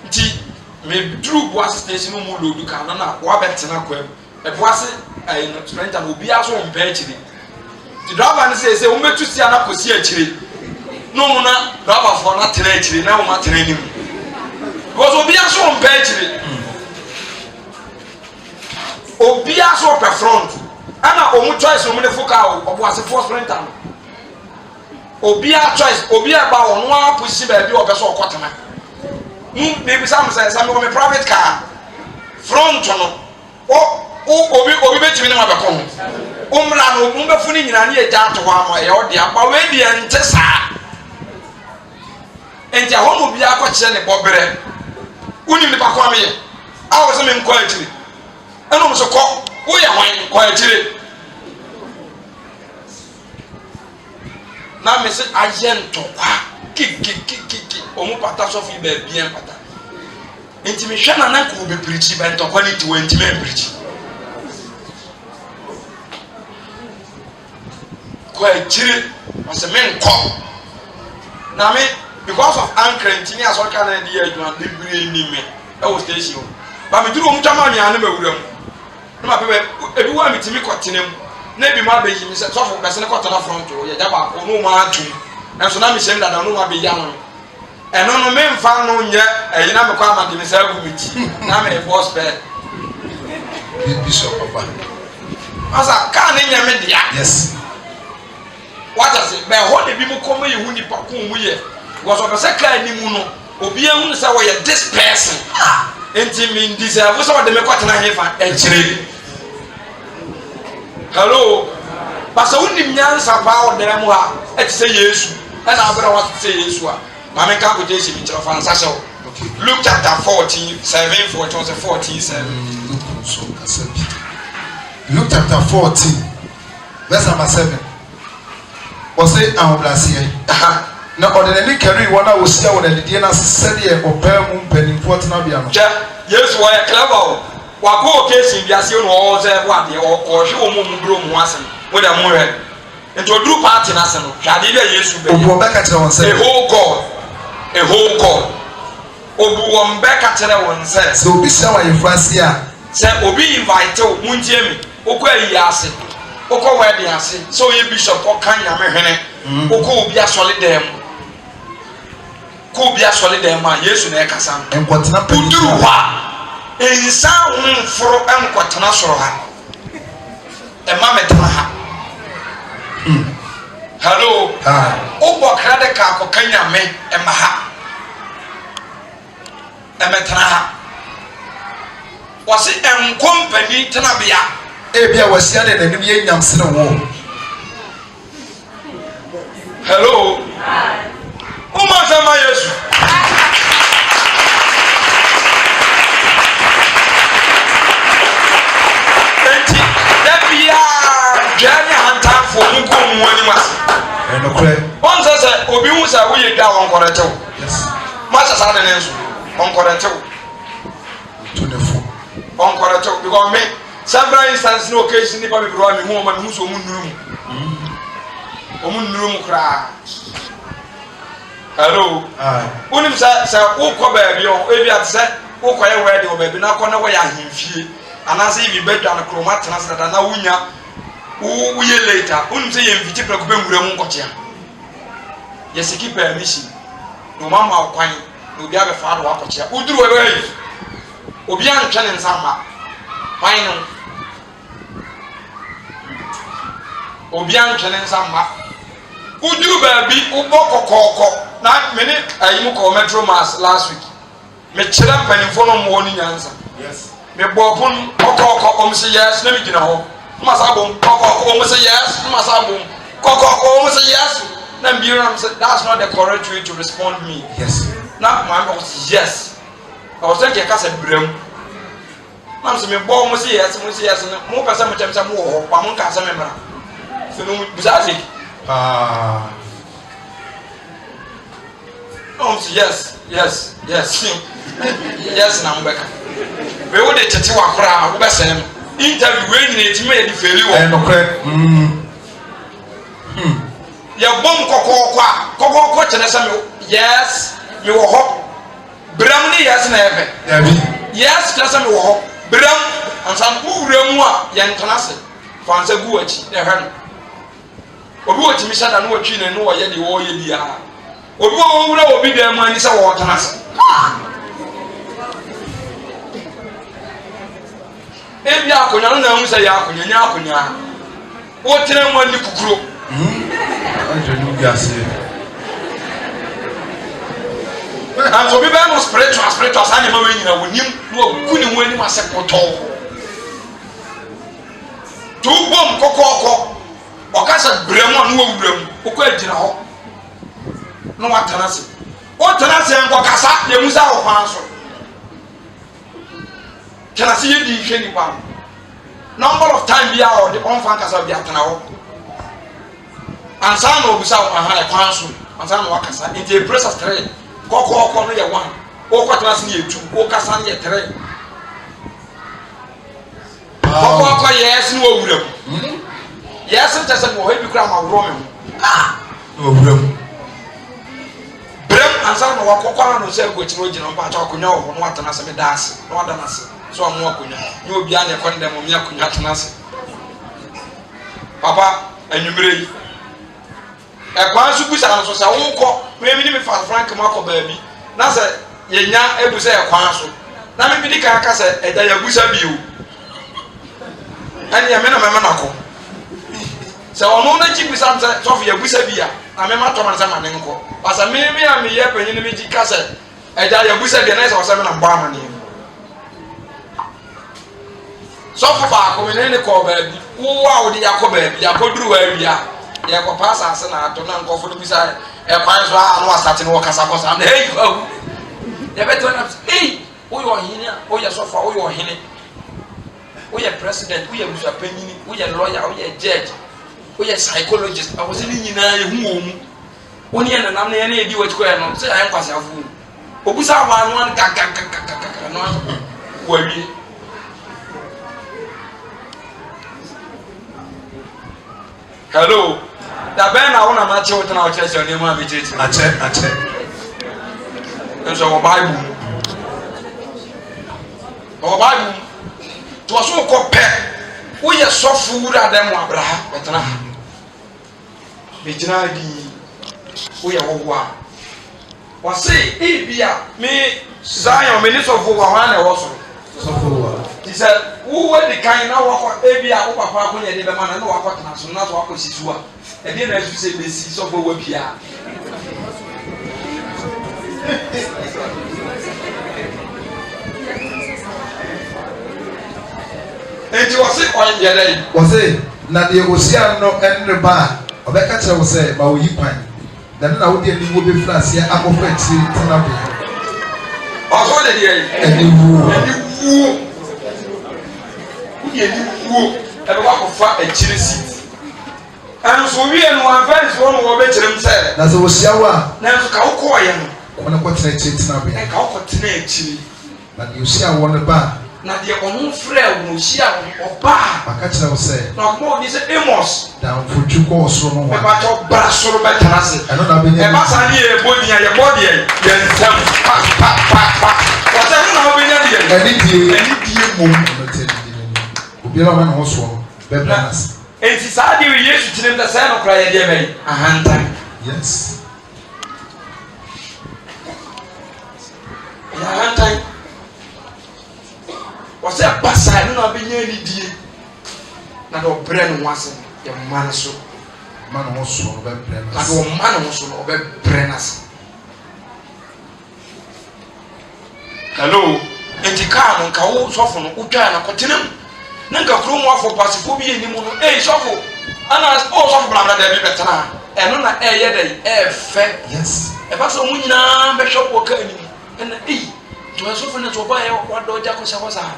nti meduru Boase station mu lodu ka na wabɛtena kwa mu Boase no sprinter na obiara so ɔmpɛ akyiri nti driver ne sɛ wɔmbɛtu sia na kɔsi akyiri no mu na driver foɔ na tena akyiri na wɔn atena anim because obiara so ɔmpɛ akyiri obiara so ɔpɛ front ana omu choice omu ne foka Boase force sprinter no obia choice obia ba ono a pusi ba bi obeso okotema me bi sam say me me private car front no obi betimi ne ma be ko umra no mu be funi nyina ne eja to wa ma e ode aba we di ente saa enti a hono obia akọ kire ne bobere unim ne ba ko ameye a wo se me nko akiri eno mo so ko wo ya wan ko akiri na me se agento kwa ki omu pata so fi ba bien pata enti me hwe na ko be preach ba ntokwa ni ti wanti me preach ko akiri o se me nko na me because of anchoring tini aso ka na di adwuma bibire ni me e wo station ba me duru omu tama mi ane mawuram na ma bebe ebi wa mi timi kotenem na bi ma be yi mi se sofo be se ne kotena front o ye jaba ko no ma atu enso na mi se ndada no ma be ya no eno no me mfa no nye eyina me kwa amade mi se agu mi ti na me boss be bishop papa asa ka ne nya me dia yes what does it be ho de bi mu ko me ye hu ni pa ko mu ye go so be se ka ni mu no obi ehun se wo ye this person enti mi deserve so de me kotena hefa e kire hello Basa unim nyansa pa o dere mu ha e te se Yesu e na abere wa te se Yesu a ma me ka ko je shi bi tro fa nsa so Luke chapter 14 7 14 7 Luke chapter 14 verse number 7 was say ahobrasiye na ordinary carry one a wosia wona didie na sede opa mu mpanimfo tena bia no Yesu wa clever wa ko case bi ase no o ze wa de o hwe o mu bro mu asem we da mu he into dru party na se no hwade bia Yesu be obu be ka kire won say a whole god obu won be ka kire won say so obi sia wa yefrase a se obi invite o mu ntie mi okọ ayi ase okọ wedding ase so ye bishop o kan ya me hwene okọ obi asole dem ko obi asole dem a Yesu na e kasa enkwotena uduru wa ensa hunforo enkwotena soro ha e ma metena ha hello obo krade ka akokanya me e ma ha e metena ha wasi enkompani tena bia e bia wasia de nanim ye nyamse ne wo hello uma sama Yesu enti debia jani hantafo muko muani mas enokre on sasa obi hu sa wo ye da won koretew yes ma sasa de nenso on koretew tunefo on koretew because me several instances no occasion ni pa be bro me hu o ma me hu so mu nurum o mu nurum kra hello unim sa wo ko ba bi o e bi at se wo ko ye wedding o ba bi na ko na wo ya ahemfie anase ibi bedwa na kroma tena se da na wunya wo ye later unim se ye mfiti pra ko be nwura mu nkotia ye siki permission no mama okwan no bi abe fa do akotia uduru we obi an twene nsama hwan no obi an twene nsama uduru ba bi ubo kokoko na mene ayimu ko metro mass last week me kira panimfo no mo ni nyansa yes me bopun kokoko om se yes na me gina ho masabom kokoko om se yes masabom kokoko om se yes na mbiram say that's not the correct way to respond me yes na my was yes I was thinking ka se brem na se me bo om se yes mo pesa mo chamsa mo ho pa mo ka se me mra se no buzazi yes na mbeka we wo de tete wa kora wo besem interview we ni eti me di feli wo enokre ya bom kokoko tene se me yes me wo ho bram ni yes na ebe dabi yes tene se me wo ho bram ansan uwura mu a ye ntana se fansa gu achi e hwe no obi wo timi shada no watwi ne no wo ye de wo ye bia obi wo wura obi de mu ani se wo tana se ebi akonya no na hu se ya akonya nya akonya wo tene mu ani kukuro anjenu biase and so be no spiritual sane ma we nyina wonim no kuni mu ani ma se poto tu bom kokoko okasa bremu no wurem okọ agina ho no watana se o tana se enko kasa ye musa ho kwan so kana se ye di hwe ni pa number of time bia o de on fan kasa bia tana ho ansa no obusa ho aha e kwan so ansa no wakasa into press 3 kokoko no ye 1 o kwatana se ye 2 o kasa no ye 3 kokoko yes no wurem yes it just mo hebi kra ma wro me no wurem brem ansa no wakokora no se gochi no gina mpa cha akonya ho no watana se me das no wadana se so amu akonya ni obi anya konde mo mi akonya tana se papa anwumre yi e kwa su busa no so se wo ko me mi ni me fa frank ma ko baabi na se yenya ebusa e kwa so na me bi di ka aka se e da ya busa bi o ani ya me na me na ko se ono na chi busa se so fi ya busa bi ya na me ma to man se ma ne nko asa me a me ye panyin me ji ka se e da ya busa bi na se o se me na mba ma ne sɔfo baako mi ne kɔ baabi wo a wode yakɔ baabi yakɔduru waawia yɛkɔ pa asase na ato na nkɔfo no bisa ɛkwan so a no asate no wɔkasa kɔsa na hei awu yɛbɛtɛ na hei woyɛ ɔhene a woyɛ sɔfo a woyɛ ɔhene woyɛ president woyɛ busuapanyini woyɛ lawyer woyɛ judge woyɛ psychologist awɔsɛ ne nyinaa yɛhu wɔ mu wo ne yɛ nanam na yɛne yɛdi wɔti kɔɛ no sɛ yɛayɛ nkwaseafo obusa awa no an kakakakakaka no wawie hello da bɛn na wona ma kye wotena wo kyerɛ sɛ ne ma bi kyerɛ akyɛ nso wɔ bible wɔ bible to so kɔ pɛ woyɛ sɔfo wura da mu abraha bɛtena ha bɛgyina di woyɛ wɔwɔ a wɔse ebia me Zion me ne sɔfo wɔ hɔ na ɛwɔ soro sɔfo wɔ ti sɛ wowɔ di kan na wɔkɔ ebia wo papa akɔnyɛ de bɛma na wɔakɔ tena so na so wakɔ sisu a ɛdeɛ na ɛsu sɛ bɛsi sɔfo wɔ bia enti wɔse ɔnyɛ dɛ wɔse na deɛ osia no ɛnre ba a ɔbɛka kyerɛ wo sɛ ma woyi kwan dɛn na wode ani wo bɛfiri aseɛ akɔfa akyiri tena bɛ ɔsɔ de deɛ ani wuo woyɛ ni wuo ɛbɛkɔ akɔfa akyiri si ɛnso wie no wamfa nsi hɔ no wɔbɛkyerɛ m sɛ na sɛ wɔhyia wo a nanso ka wokɔɔyɛ no wɔn ne kɔtena akyiri tena bɛ ɛka wokɔtena akyiri na deɛ osia wɔ ne ba na deɛ ɔno frɛ wo no ohyia wo ɔbaa maka kyerɛ wo sɛ na ɔkɔma ɔdi sɛ Amos damfotwi kɔ ɔsoro no wa ɛbɛkyɛ ɔbara soro bɛtena ase ɛno na bɛnya ɛba saa ne yɛbɔ din a yɛbɔ deɛ yɛnsɛm pa wɔsɛ no na wobɛnya deɛ anidie mmom obiara ɔma ne ho soɔ no bɛbrɛ no ase enti saa deɛ wɔ Yesu kyerɛm sɛ sɛɛ no kora yɛdeɛ bɛyi ahantan yes ɛyɛ ahantan wɔsɛ ba saa no na wobɛnya anidie na de ɔbrɛ ne ho ase yɛmma no so ma ne ho soɔ no bɛbrɛ no na de ase ɔma ne ho so no ɔbɛbrɛ no ase hello enti kaa no nka wo sɔfo no wotwaa na kɔtena mu na nka kurom afɔ pasifo bi yɛ nimu no ei sɔfo ana sɔfo blabla da bi bɛtena ɛno na ɛyɛ dɛ ɛɛfɛ yes ɛba sɛ ɔmo nyinaa bɛhwɛ wɔ kaa anim ɛna ei nti ɔsɔfo no nti ɔbɔyɛ wadɔ gya kɔhyɛ hɔ saa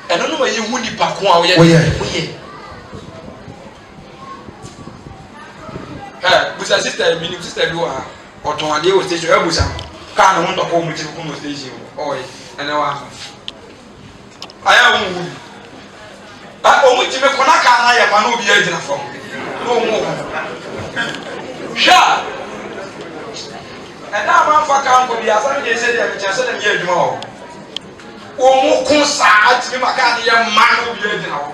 ɛno no ma yɛhu nipa ko a woyɛ busa sister minim sister bi wɔ ha ɔtɔn adeɛ wɔ station ɛbusa kaa ne ho ntɔkɔ ɔmo kyiri kɔn wɔ station ɔyɛ ɛnɛ wɔ ha ayɛ wɔn wu ɔmo gyime kɔ na kaa na yɛ ma na obi agyina fam na ɔmo wɔ hwɛ ɛda a manfa kaa nkɔ bi asane deɛ sɛ deɛ mekyɛ sɛ deɛ meyɛ adwuma wɔ ɔmo ko saa gyime ma kaa ne yɛ ma na obi agyina hɔ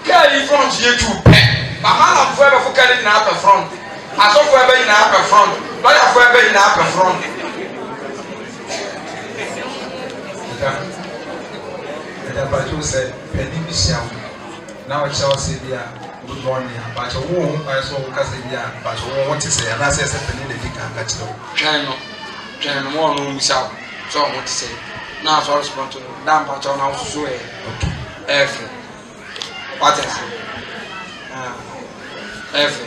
kaa yi front yɛ tu pɛ mama alamfo ɛbɛfo kaa ne nyinaa pɛ front asɔfo ɛbɛ nyinaa pɛ front lɔyafo ɛbɛ nyinaa pɛ front ɛda bakyɛw sɛ pani bi hyia wo na wɔkyerɛ wo sɛ bi a wodɔn ne a bakyɛw wo ho kwan so wokasa bi a bakyɛw wo te sɛ anaasɛ sɛ pani na di ka ka kyerɛ wo twɛn no ma ɔno musa wo sɛ ɔmo te sɛ na asɔre spɔnto no da mpakyɛw na wososo ɛfɛ wate ase ɛfɛ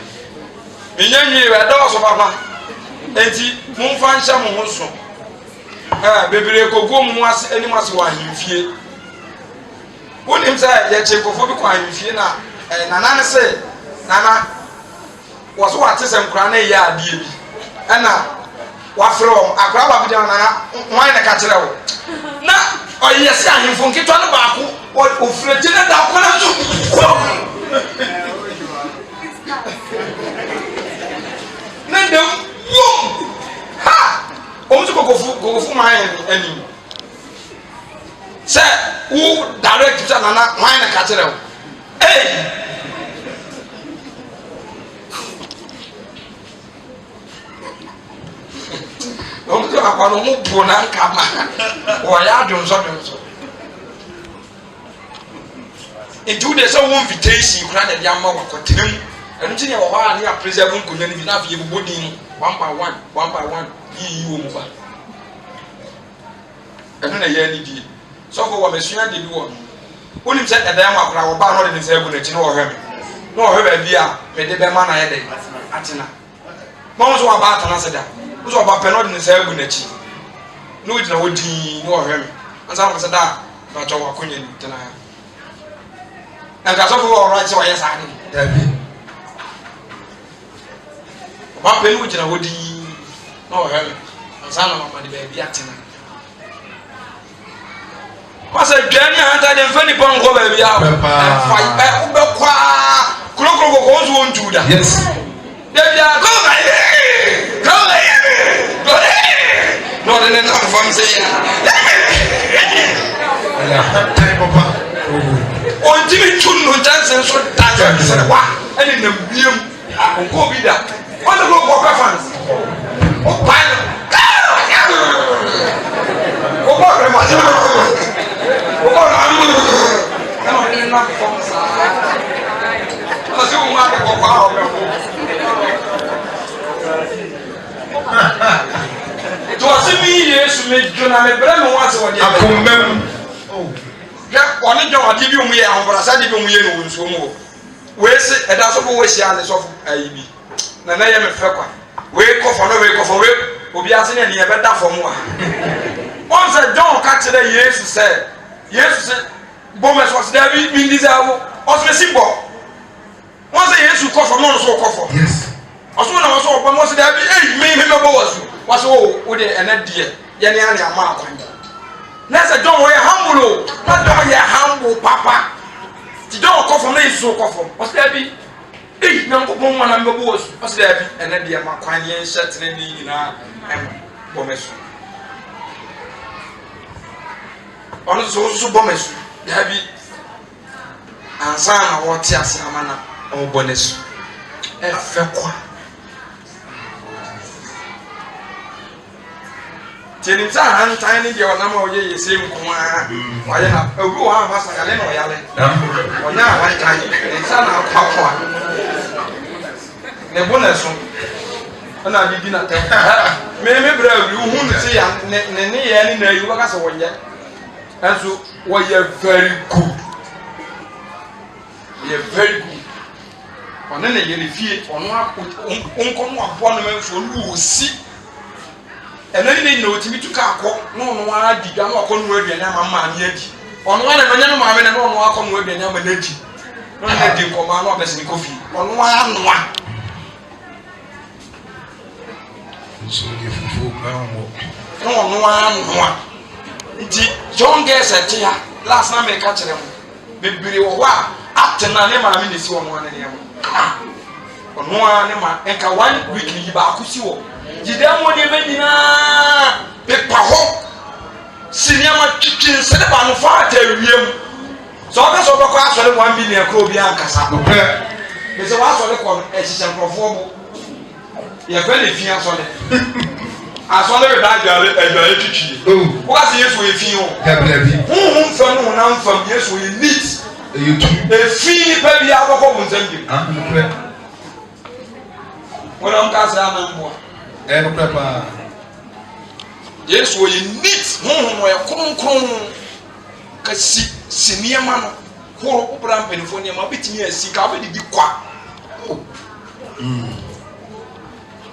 menya nwii ɛdɔɔso papa enti momfa nhyɛ mo ho so bebree kogo mu ase anim ase wɔ ahemfie wonim sɛ yɛkye nkɔfoɔ bi kɔ ahemfie na nana ne sɛ nana wɔ so wate sɛ nkora no ɛyɛ adeɛ bi ɛna wafrɛ wɔm akora ba bi deɛ nana hwan ne ka kyerɛ wo na ɔyɛ sɛ ahemfo nketewa no baako ɔfiri gye ne da kɔna so ne dɛm wom ha ɔmo sɛ kokofo ma ayɛ anim sɛ wo direct sɛ nana hwan ne ka kyerɛ wo ɔmo sɛ akwa no ɔmo buo na nkama wɔyɛ adwonsɔ nti wo de sɛ wo invitation kora na de ama wakɔtena mu ɛno nti ne wɔ hɔ a ne apreserve nkonnwa no bi na afei yɛbobɔ din no one by one yiyi wɔ mu ba ɛno na yɛ ni die sɔfo wɔ mesua de bi wɔ wonim sɛ ɛdan mu akora wɔba no de ne nsa agu n'akyi na wɔhwɛ me na wɔhwɛ baabi a mede bɛma na yɛ dɛ atena ma wo so wɔba atena se da wo so wɔba pɛ na ɔde ne nsa agu n'akyi na wogyina hɔ dinn na wɔhwɛ me ansa na sɛ da bàtɔ wɔ akonnwa ni tena nka sɔfo wɔ ɔrɔ sɛ wɔyɛ saa de dabi ɔba pɛ na wogyina hɔ dinn na wɔhwɛ me ansa na mama de baabi atena masa dwani anta de mfa nipa nkɔ baabi a fa wobɛkɔ a kurokuro kɔkɔɔ nso wɔntu da yes dabi a kɔba na ɔde ne nam fam sɛ ɔntimi tu no nkyɛnse nso da sɛ wa ɛne nam biam nkɔ bi da ɔne kurokɔ pɛ fans ɔpae no ɔbɔ brɛmɔ Yesu me dwona me brɛ me wase wɔ de akomam hwɛ ɔne dwa ɔde bi omu yɛ ahobrasa de bi omu yɛ no nsuo mu we se ɛda so fo we hyia ne sɔfo ayi bi na na yɛ me fɛ kwa we kɔfɔ no we kɔfɔ we obi ase ne ne bɛda fam wa on sɛ John ka kyerɛ Yesu sɛ Yesu sɛ bomes was there bi ndizabo ɔsɛ simbɔ on sɛ Yesu kɔfɔ no so kɔfɔ yes ɔsɛ na ɔsɛ ɔbɔ mo sɛ there bi me bɔ wasu was wo de ɛna die yɛ ne ane ama akwan na sɛ John wɔ yɛ humble na John yɛ humble papa ti John kɔfɔ na Yesu kɔfɔ ɔsɛ there bi na nkɔpɔ mo na me bɔ wasu ɔsɛ there bi ɛna die ma kwan yɛ nhyɛ tene ne nyina bomes ɔno so bɔ masu dabi ansa na wɔte ase ama na ɔbɔ n'asu ɛfɛ kwa tiɛnim sɛ ahantan ne deɛ ɔnam a ɔyɛ yɛsɛ nkoa ɔyɛ na obi wɔ ha ama sakale na ɔyale ɔnyɛ ahantan nsa na akwakoa ne bo n'asu ɛna bibi na tɛm me brɛ awuri wohu ne sɛ ne yɛ ne na ayi wɔka sɛ wɔnyɛ ɛnso wɔyɛ very good wɔyɛ very good ɔne ne yɛre fie ɔno nkɔ no aboa no mɛnso ɔno wɔ si ɛno ne nyina ɔtumi tu ka akɔ na ɔno adi dwa na ɔkɔ no aduane ama maame adi ɔno ana no nyɛ no maame na ɔno akɔ no aduane ama no adi na ɔno adi nkɔmaa na ɔbɛsene kɔ fie ɔno anoa nso yɛ fufuo kwan wɔ na ɔno anoa nti John gets a tia last na me ka kyerɛ mo bebere wɔ hɔ a atena ne maame ne si ɔno ane ne mo ɔno ane ma enka 1 week yi ba akosi wɔ gidam mo ne be nyinaa pepa hɔ siniama twitwi nsɛde ba no fa ata wiem so ɔka so ɔbɛkɔ asɔre 1 billion kro bi ankasa no pɛ me se wa asɔre kɔ ɛhyehyɛ nkrɔfoɔ bo yɛ fɛ ne fia asɔre asɔre be da adware twitwi wo ka se Yesu yɛ fi ho dabi honhom fam no honam fam Yesu yɛ neat ɛyɛ tu efi nipa bi akɔkɔ mo nsɛm bi no pɛ wɔn ka se anamboa no pɛ pa Yesu yɛ neat honhom yɛ kronkron ka si nneɛma no horo obra mpanifo nneɛma betumi asi ka be didi kwa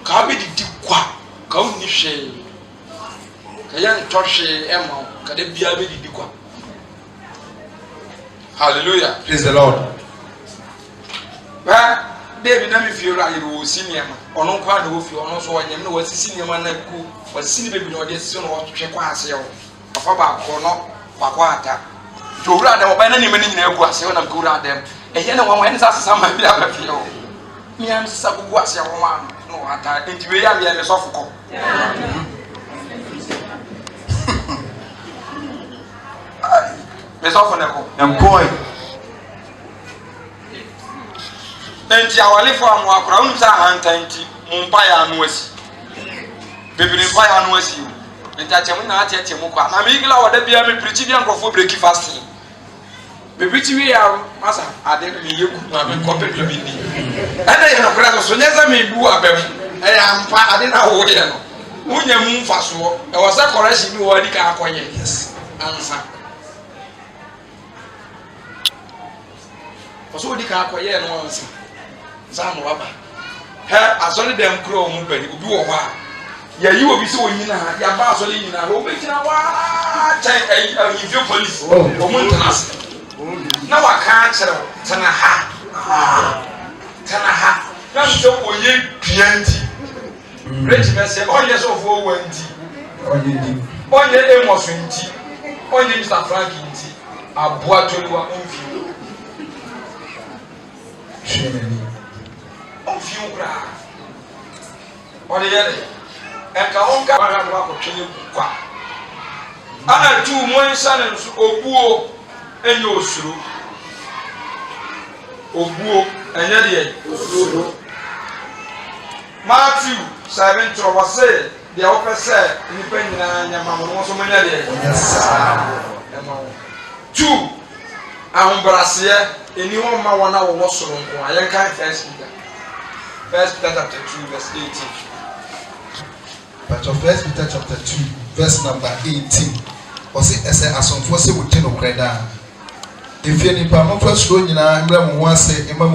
ka be didi kwa ka wonni hwee ka yɛ ntɔ hwee ɛma ka da bia be didi kwa hallelujah praise the Lord ba David na me fie ra yɛ wo si nneɛma ɔno kwa na wo fie ɔno so ɔnyam na wasisi nneɛma na ku wasisi ne bebi na ɔde asisi no wɔhwɛ kwa ase yɛ ɔfa ba ko no bakɔ ata to wura da ɔba na nneɛma ne nyina agu ase ɔna ko wura da ɛyɛ na wɔn ɛne sasa ma bi aba fie ɔ miam sisa gugu ase wɔ ma no ata enti we ya me sɔfo kɔ me sɔfo ne ko employ enti awalefo amu akora unum sa ahantan ti mumpa ya anu asi bebiri mpa ya anu asi enti akyem na ate akyem kwa na me igla wada bia me preach dia nkrofo break fasting me preach wi ya masa ade me yeku na me kope bibi ni ade ye no kra so nyeza me bu abam e ya mpa ade na wo ye no Unya mumfaso. E was a correction you already can acquire. Yes. Answer. So di ka acquire no answer. Zan waba. He asole dem kro mu bani obi wo ho a. Ya yi obi se onyina ha, ya ba asole nyina ha, obi kina wa chai you police. O mu ntanas. Na wa ka kire tana ha. Tana ha. Na so oye pianti. Rich person, all years of war went. Onye Amos nti, onye Mr. Frank nti, aboa toluwa onfi. Onfi ukra. Ode yele. Enka onka ba ga ko twene kwa. Ana tu mo nsa ne nso obuo enye osuro. Obuo enye de osuro. Matthew 7 was said, the officer independent and Mamma so many. Yes. 2. Ambrasia, anyone ma 1 hour was so long. I can't first Peter. First Peter chapter 2, verse 18. But of First Peter chapter 2, verse number 18. Was it as a son for say within no creda? If you need Pamma first road in a emblem once say Emma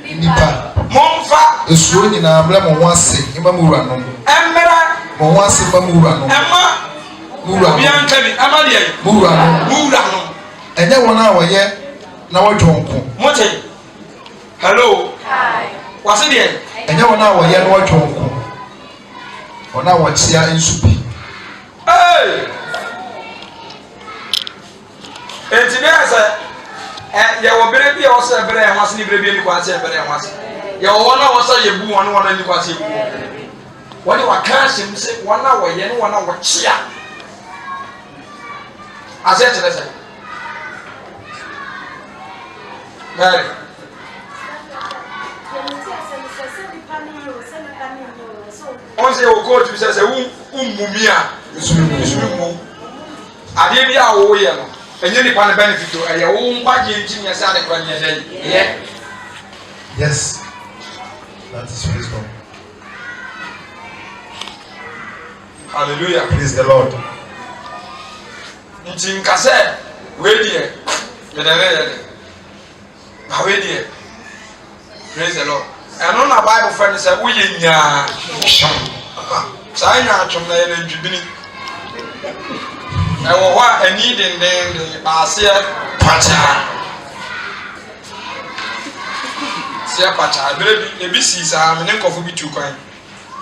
nipa Monfa esuro nyina amle mo wanse ima mura no emera mo wanse ma mura no emma mura no bianca bi amade ai mura no enye wona woye na wodwonko mote hello hi wase de enye wona woye na wodwonko wona wochia ensupi hey entibiasa ya wo bere bi o se bere en wase ni bere bi ni kwa se bere en wase ya wo na wo se ye bu wona ni kwa se bu woni wa kan se mu se wona wo ye ni wona wo chia ase tere se gari on se o ko tu se mumia mu ade bi a wo ye no enye ni pan benefit o eye wo mbaje nti nyese ade kwa nyese ye yes that is wisdom. Hallelujah, praise the Lord. nti nkase we die yedere ba we die praise the Lord eno na Bible friend say wo ye nya sai nya atwom na ye na ndwibini ewo wa ani den baase pacha sia pacha bere bi ebi si sa me ne nkofo bi tu kwan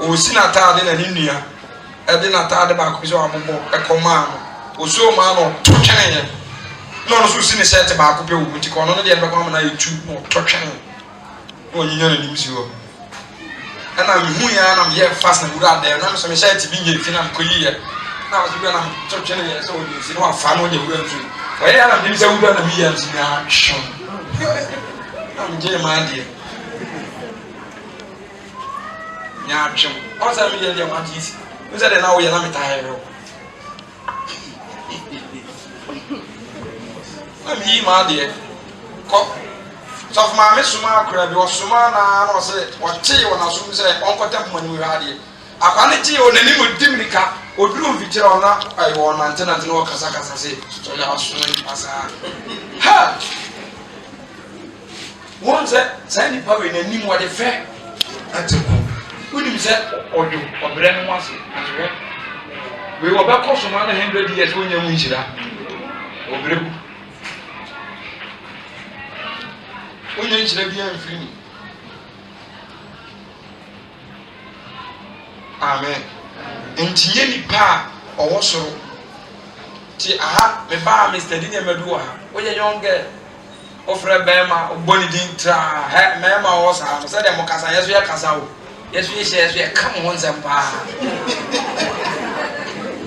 o si na taade na ni nua e de na taade ba ko so ambo e koma no o so ma no to twene ye no so si ne shirt ba ko pe wo ti ko no de be ko ma na etu no to twene o nyinya na nim si wo ana me hu ya na me ye fast na bura da na me so me shirt bi nye fina ko yiye na was bi na to twene ye so o si no afa no de wura ntu o ye na me se wura na mi ye ntu na shon na me je ma de nya atwem o sa mi ye de ma ti si o sa de na o ye na me ta hero na mi ma de ko so for ma me suma akra bi o suma na no se o tie wona so se on ko tempo ni wi ade akwane tie o nani mo dimrika o duru mfikira ona ai wona antena antena o kasa kasa se so ya so ni pasa ha won se sai ni pa we nani mo de fe Ateku unim se ojo obre no wase atwe we wo be ko suma na 100 years wonya mu njira obre bu wonya njira bi amfiri ni amen entiye ni pa owo soro ti aha me ba Mr. Dinya medu ha woye yonge ofre bema ogboni din tra he mema wo sa so de mo kasa yeso ye kasa wo yeso ye come on zempa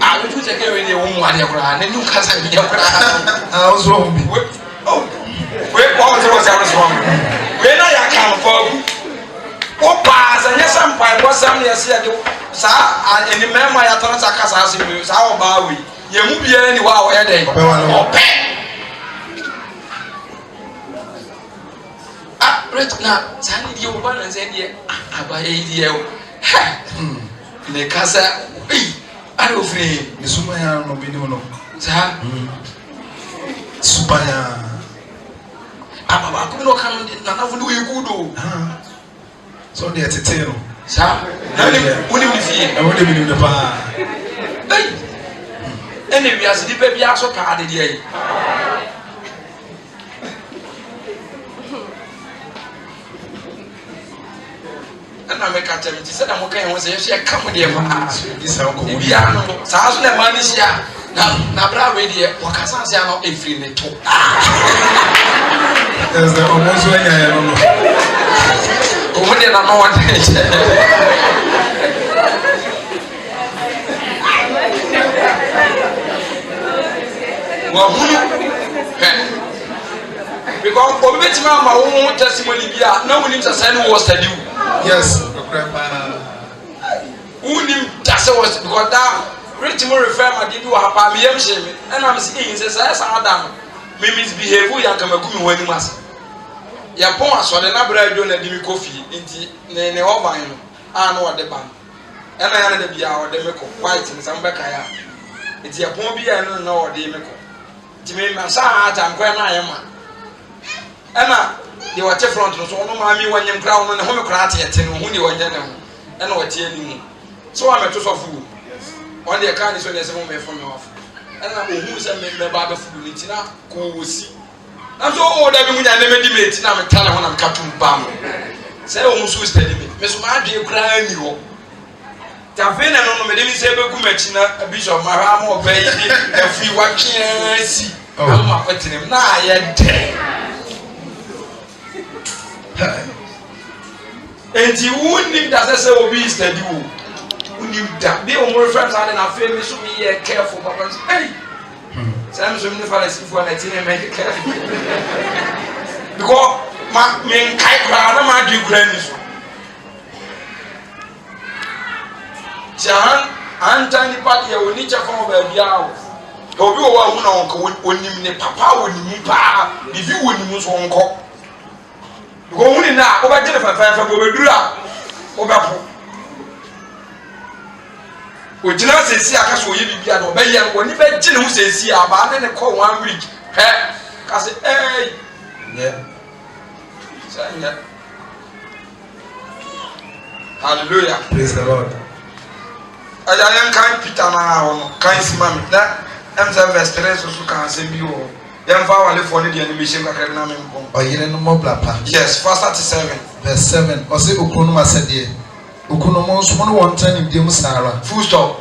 ah we tu take away the wo mu ade kura na ni kasa bi kura ah what's wrong with me oh we all the was wrong we na ya kan for o pa sa nye sampa bo sam ne se de sa eni mema ya tana sa kasa ase mi sa o ba we ye mu bia ni wa wo ye den ope ah rich na sani die o ba na se die aba ye die o ne kasa I don't free. Misumaya no bini no. Sa. Supaya. Ababa ko no kan na na fu we good. So dey tete no. Sa. Na ni woni mi fie. Na woni mi ni pa. Ene wi as di pa bia so ka ade dey. Ana me ka tell me say na mo kan ho say ye ka mo dey ma. This how come. Bia no. Sa so na ma ni sia. Na bra we dey wakasa sia no efri ne to. There's the almost when I don't know. Omo dey na no wa dey. Because obi betima ma wo testimony bia na woni say no was study. Yes. Unim tase was because that rich mo refer ma di bi wa hapa me yam she me and am say say sa adam me misbehave ya kama ku me wani mas ya pon asode na bra do na di mi kofi nti ne oban no na wo de ban e na ya na bia wo de me ko white ni sam be ka ya nti ya pon bia no na wo de me ko nti me ma sa ata nkwa na ya ma e na de wo che front no so no ma mi wanyem kra wo no ne ho me kra ate yete no hu ni wanya ne ho e na wo tie ni mu so I met to fu on the account so there's one me from off and na ohu say me ba fu ni tina ko wosi na so o da bi mu nya na me di me tina me tana ho na me katum bam say o mu so steady me so ma adwe kra ni ho ta fe na no me de mi say be gu machi na bishop ma ha mo ba yi e fi wa twa si am ma kwetinem na aye de enti woni da say obi steady wo Unimda. Be on more friends and I feel me so be careful, but hey. Some so many fellas if one at make it careful. Because my main kai crowd ma do grannies. Jan Anthony party we need to come over biao. Obi o wa hu na onko onim ne papa onim pa bibi onim so onko. Because hu ni na o ba je fa go be dura. O ba po. Ojina sesi aka so ye bibia no be ye no ni be gine hu sesi aba ne ne call 1 week he ka se yeah say hallelujah praise the Lord ayan kan Peter na ho kan simami na verse 3 so kan se bi o yan fa wale fo ne de animation ka kare na me mbon oyire no mo blapa yes verse 37 verse 7 o se okunu ma se de okunomo nso no won tani dem sara full stop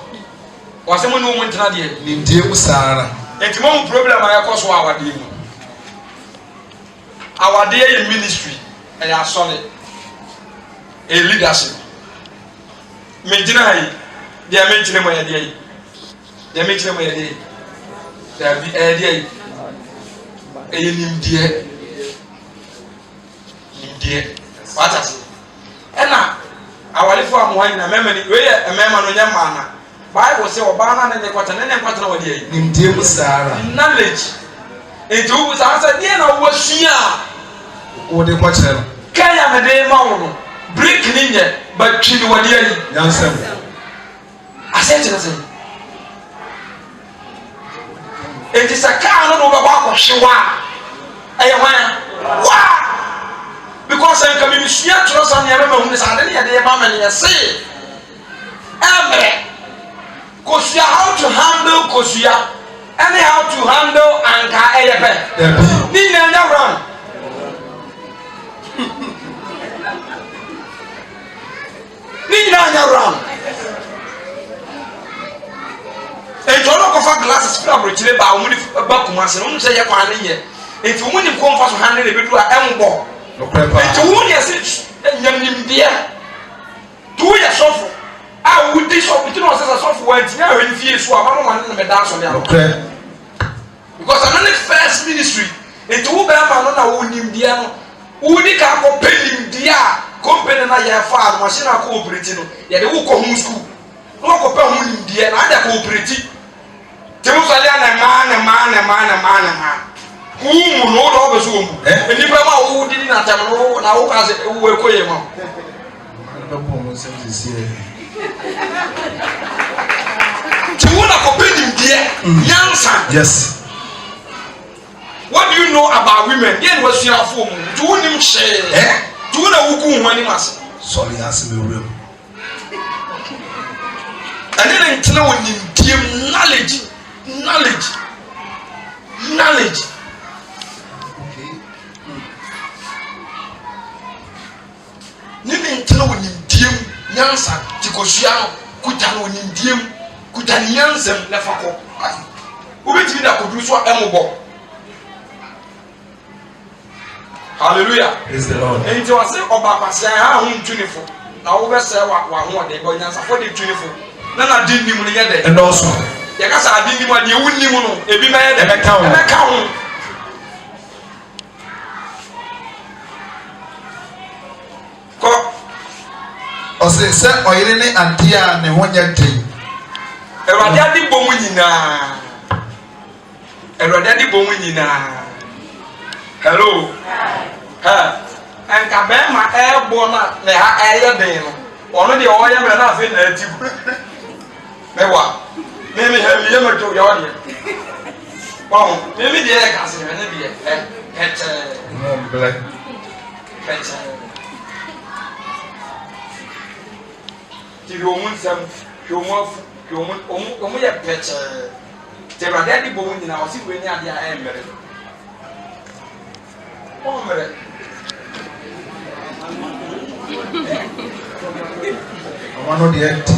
wase mo no mo ntena de ni dem sara enti mo problem ayakoso awade mu awade ye ministry e ya solid a leadership me gina yi de me gina mo ya de yi de me gina mo ya de yi da bi e de yi e ye nimdie watasi ena awalifo amwani na mema ni we mema no nyama na Bible say obana na ne kwata na wadi yi nimdie mu sara knowledge eju bu sa say die na wo sua wo de kwa kire kaya na de ma wo no break ni nye but twini wadi yi yansem asete na say enti saka no ba ba ko hwewa aye hwan wa because I come in sua trust on ya mema hu ne sa de ya de ma ma ne say amre Kosia how to handle Kosia and how to handle Anka Eyepe. Ni na run. Ni na run. E jolo ko fa glasses fira brochire ba omuni ba kumase no nse ye kwa ne ye. Enti omuni ko mfa so handle be do a embo. No prepa. Enti omuni ase nyamnim dia. Tu ya sofo. I would this opportunity as a software engineer in fear so I'm not going to dance on the okay because I'm not the first ministry into who bear man on a wound Indiana who did come pay dia company na ya farm machine a cooperative ya de wo ko home school no ko pay home Indiana and the cooperative Jerusalem na man who no do be so mu eni ba ma wo di na tam no na wo ka se wo ko ye ma nonsense is here. Tiwuna kopeni mdie nyansa. Yes. What do you know about women? Yen was your form. Do him share. Do you know who money must? Sorry, ask me real. And then I know him knowledge. Okay. Nini ntino him nyansa tikosua kutano him kutani nyansa lefako. Ubetimi da kodu so emobo. Hallelujah. Praise the Lord. And you say oba kwase ha hu ntunifo. Na wo be say wa ho de bo nyansa for the tunifo. Na na din nimu ne yede. And also, ya ka sa din nimu ade wunnimu no ebi ma yede. Ebe ka ho. Ko o se oyire ne ade a ne ho nya den. Ewade ade bomu nyina. Ewade ade bomu nyina. Hello. Ha. En ka be ma e bo na ne ha e ye den no. Ono de o ye me na afi na ati. Mewa. Me he me ye me to yo de. Wow, me de e ka se me ne bi e. Pete. No black. Pete. Ti ro mun sam, omu ye pete. Te ba de bo mun na o si we ni ade a e mere. Oh, mere. I want the empty.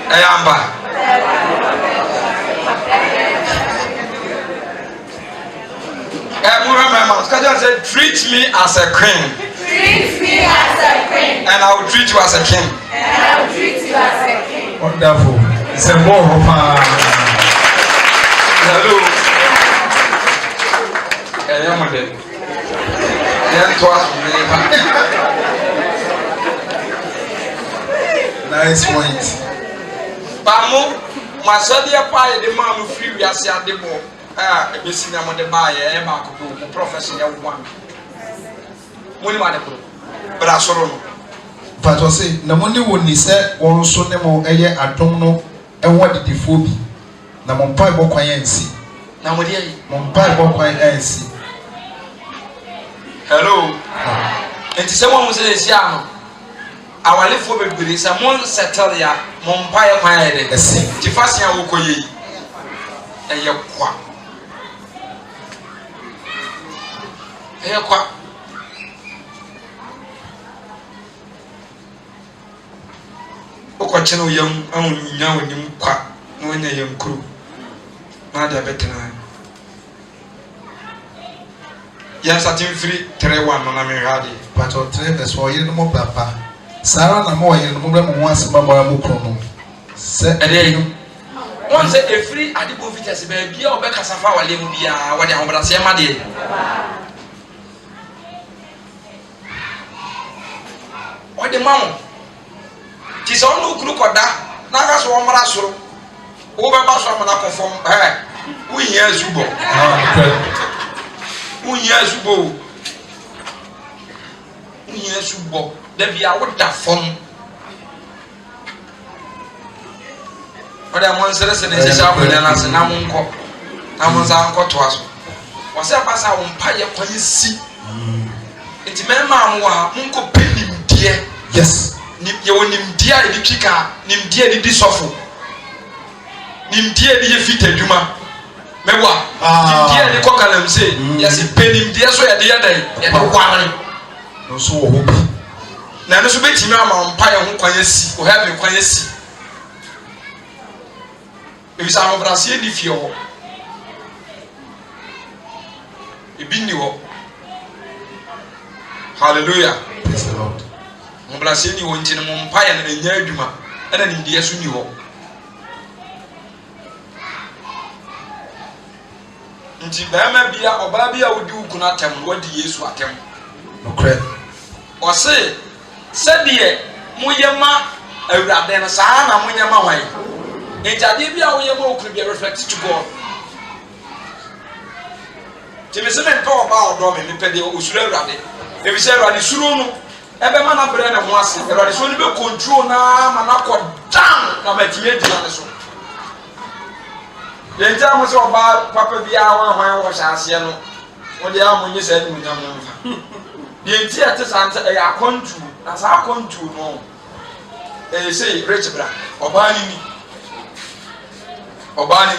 Ayamba. Said, treat me as a queen. Treat me as a queen. And I will treat you as a king. And I will treat you as a king. Wonderful. It's a more of a. Hello. Nice point. Bamu, my son, dear pie, the man who free, we are saying the more. Ah, a missing among the buyer, a professional one. Money, but I saw him. But I say, the money when he said, one so nemo, I don't know, and what did the phobia? Na Mompai Bokwayensi. Na Mompai Bokwayensi. Hello. And someone who says, Yam, our live for baby, someone settle ya, Mompai Kwayen, Tifasia Wokoye, and your quack. Your quack. Okwacheno young, only now when you quack, no one young crew. Mother better. Yes, I think 3-1 on Amiradi. But I'll tell us for you no more, Papa. Sarah, no more, you know, once Mamma Mukono. Said, once a free at the movie as a baby or back as a flower, Limbia, what I want to say, my dear. What the mount? Tis all no crook or that, Nagas or Marasso. Over Bassam from her. We hear Zubo. We hear Zubo. We hear Zubo. There be a water from. But I want to listen to this album and as an uncle. I was uncle to us. Was a pass out on Paya when you see. It's my mamma, Uncle Penny, dear. Yes. You will name dear the kicker, name dear the disoffer. Nim dear the fit a juma. Mewa, dear the cocker say, yes, it paid him dear so at the other day. No, so hope. Now, this will be Timam on Paya who can see, or have you can see. If it's our Brazil, if you're a binio. Hallelujah. Praise the Lord. Brazil, you want in a Mumpire and a year juma, and an India soon you. Nti bema bia oba bia wodi ukunu atem wodi Yesu atem no kre o se de moyema awurade no saa na moyema hwan ejade bia woyema ukunu bia reflect to God Ti me se me pe oba odo me pe de osuru awurade e bi se awurade suru no ebe ma na bre na ho ase awurade so ni be control na ma na ko down na ma tie dia ne so ye ntia mo se oba papa bia wa hwan wo sha ase no wo de amunye se ni munyam mfa ye ntia te sante e akontu na sa akontu no e say rich bra oba ni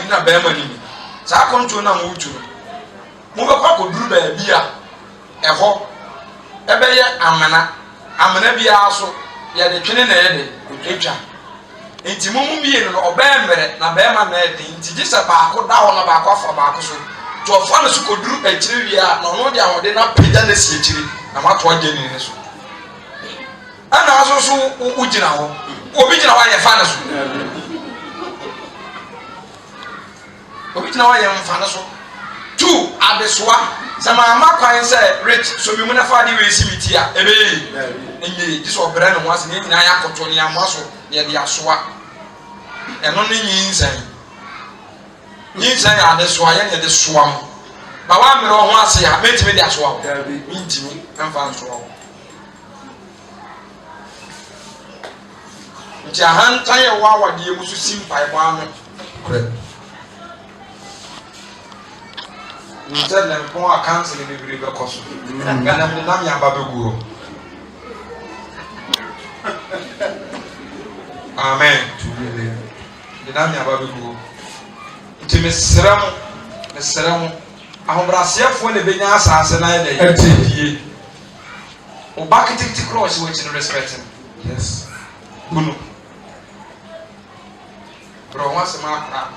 na be ma ni sa akontu na mo utu mo be kwa ko duru ba bia eho ebe ye amana bia so ye de twene na ye de otwa enti mo bie no oba emere na be ma na de enti gisa ba ko da ho na ba ko afa ba ko so to ofa na so ko duru akiri bia na no de ahode na peda na si akiri na ma to ageni ne so ana aso so ugina ho obi gina wa ye fa na so obi gina wa ye fa na so two adesoa sama amakwan say rich so bi mu na fa de we simiti a ebe enye dis obere no wase ne nyina ya koto ne amaso ne de asoa eno ne nyinsan adesoa ye ne de soa mo ba wa mere ho ase ya metime de asoa ho intimi amfa nsoa ho nti ahantan ye wa wade e musu simpai bo ame Instead na mpon account ni bibiri be koso ngana me nam ya ba be guro amen de nam ya ba be guro nti mesram ahobrasiafo ne benya asase na ye de tie o bakiti cross we in respect him yes gunu bro once ma akra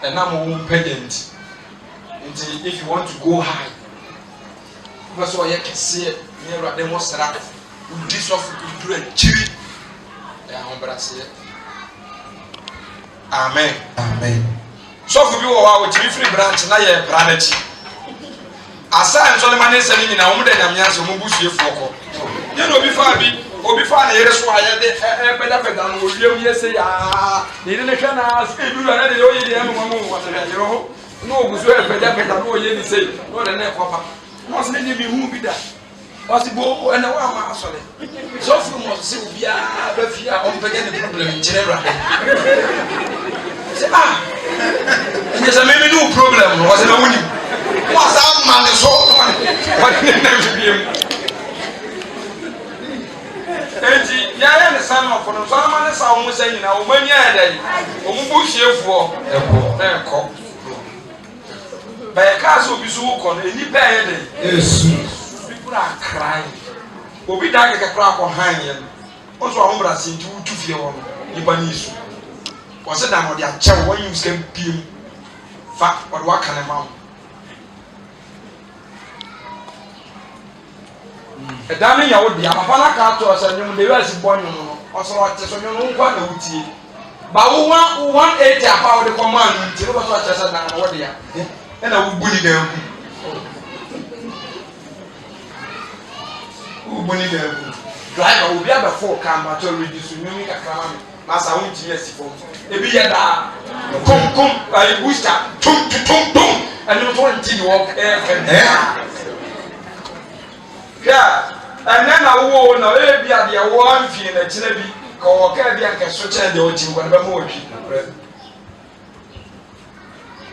enam wo pedant. If you want to go high, because all you can see near the most rapid, this of do a chiri. Amen. Amen. So for you, our free branch, now you're planet. Aside Solomon is selling in a woman and Yas Mubushi Foko. You know, before the years why I did better than you say, you didn't ask if you are the no go so peda no ye ni say no the na papa must need me hu bi da was go and wa ma asole so from must say obi a ba fia on pega the problem in general say and there's a maybe no problem was na woni was a man so what na bi enti ya ne san no kono so ma ne sa o mu say nyina o mani adai o mu bu hiefuo e ko by caso bisu ko eni pay dey yes people are crying obi da ke kra ko hanye o so ahombra sinti utu fie wo no nipa ni isu o se da mo dia che wo yin sem piem fa o do aka ne ma e da me ya wo dia papa na ka to se nyum de wasi bonyo no o so o te so nyum no kwa na utie ba wo 180 apa o de command nti no so o te se da na wo dia and I will bully them. Who bully them? Driver will be able to four camera to reduce the mimic a clam. Master won't yes for a be a come, I wish that tum, and you want to walk yeah, and then I will know be at the one fee and a chinebi, or cardiac and switch and the old team, whatever more.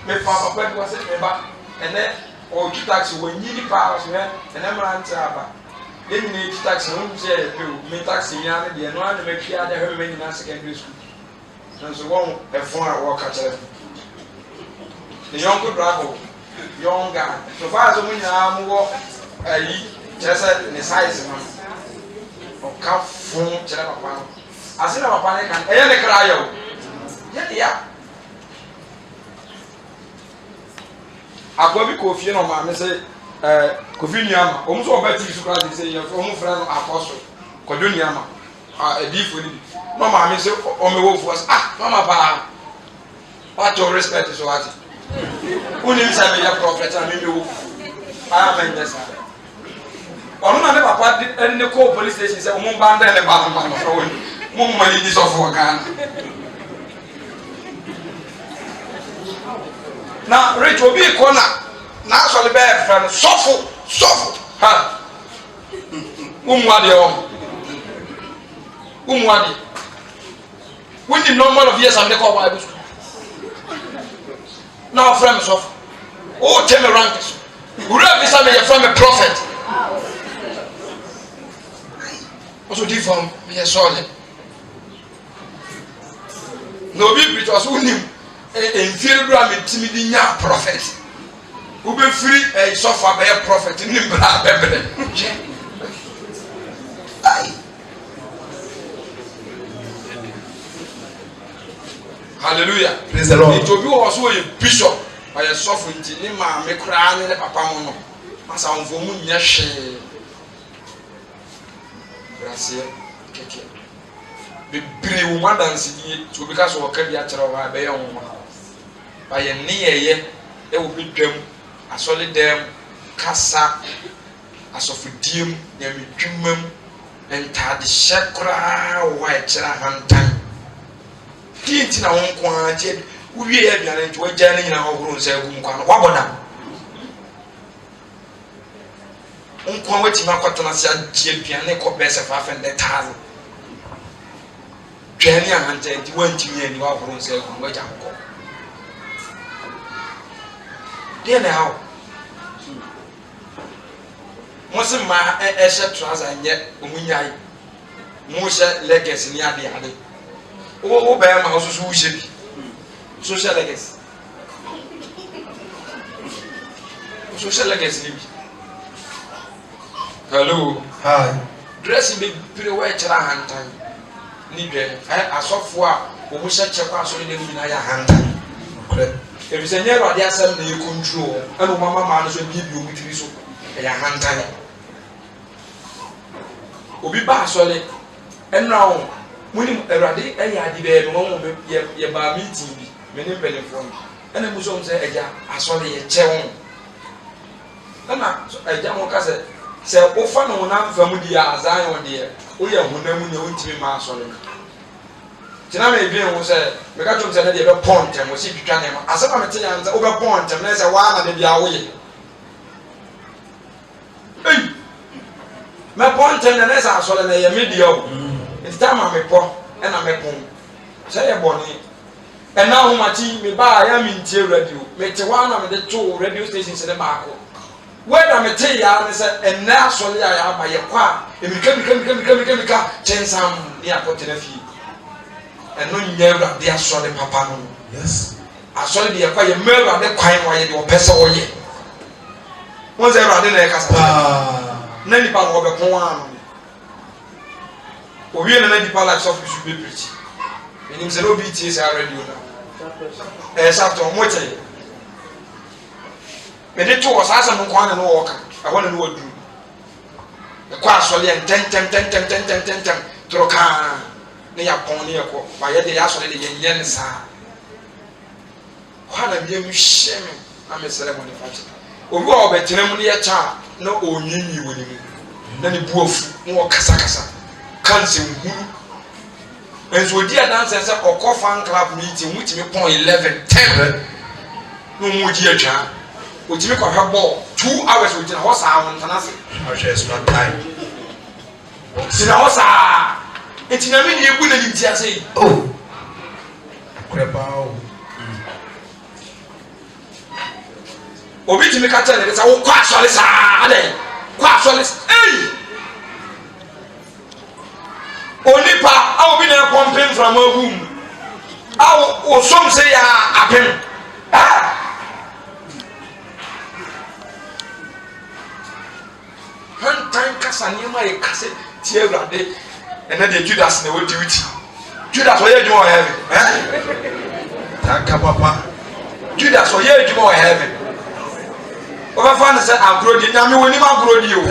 Me papa pet was it and then or two taxi when you powers and then answer about. Then you need taxi home say me taxi and the one to make sure that her many in secondary school. And so one a phone walk at the young could travel, young guy. So far as when I'm walk just in the size of cup phone, I said, I'm a panic and any cry. Yeah. Akwabi Kofi no ma me say Kofi Niama o mo so obati su kra dey say o mo fra no apostle Kodo Niama edifo ni no ma me say o me wo force mama ba what your respect is what uni mi say me ya prophet and me wo amen yes ono na ne papa ne ko police station say o mo banda ne ba no fra woni mo mo mali di so for Ghana na rich obi kona na so le be friend sofo ha umwade o when the number of years I'm the call Bible school now friend sofo oh tell me rank ura be say me from a prophet also different me solid no be preach was unim inferior me timidi nya prophet who be free a suffer be a prophet ni bra bebele hallelujah praise the Lord it obi was so a bishop or a sovereignty ni ma me kra ni le papa mo no asa onfo mu nya hwe gracia keke bebre wo madanse die to bi ka so waka bi a kire wa be ye wo ba ye ne ye e wo bi dwam asole dem kasa asofudiem nyame dwumam entade shekra wa e kire hantan tinti na won kwa tie uwie ya biane nti wagya ne nyina horo nsa agum kwa no wabona onkwa wati makotana se agye biane ko bese 500,000 twani ahanta nti wantimi ani horo nsa agum wagya ko dia na hawo mosi ma ehye trouser nye omunyai mo hye legacy ni ade o ba ma osusu wo hye bi social legacy ni hello hi dressing be pire wa chira hantan ni dwe asofo a o mo hye chekwa aso ne dem na ya hantan correct e bi se nye ro ade asem na e control eno mama no so bibi o mutiri so ya hantan obi ba asole enrawo munim erade ade be no mo ye ba meeting bi many benefit and the museum say eja asole ye chewo na eja mo ka se o fa no na mfa mu dia azan wo de o ye hunamu ne ontimi ma asole tina me bi en wo se me ka tum se na de be point mo si twitwa ne ma asaba me tinya nza o be point na se wa na de bia wo ye me point na se asole na ye media o it's time me po e na me pon se ye boni and now mati me ba ya me ntie radio me te wa na me de to radio station se de ba ko where me te ya ne se en na so ya ba ye kwa e mi ka chensam ni akote na fi en no nya ura de aso de papa no yes aso de ye kwa ye me ura de kwan wa ye de opese wo ye won ze ura de na ye kasa na ni pa wo be ko wa o wie na di pa like so fi be preach enim se no bi tie se radio na sato moche me de to osasa no kwa na no woka ahona no wadu e kwa asole en ten troka ne ya pon ne ko ba ye de ya asole de yenye ne sa kwa na bi mu hye me amesere mo ne fati obi o betere mu ne ye cha na onyinyi woni mu na ne buofu no kasa kanse hunu enso odi adanse se okọ fan club meeting mutimi pon 11 10 no muji atwa otimi kwa hwebo 2 hours odi na ho saa won tanase it's not time sina ho saa etina me ni ebu na ni tia sei oh krepao obi timi ka tell le say wo kwa asole saa ade kwa asole onipa awo bi na pumping from a room awo osom say ya apem han tan kasa ni ma ye kase tie awrade ena de Judas na wo duty Judas o ye dwuma o heaven taka papa Judas o ye dwuma o heaven o ba fa na say agrodi nyame woni ma agrodi o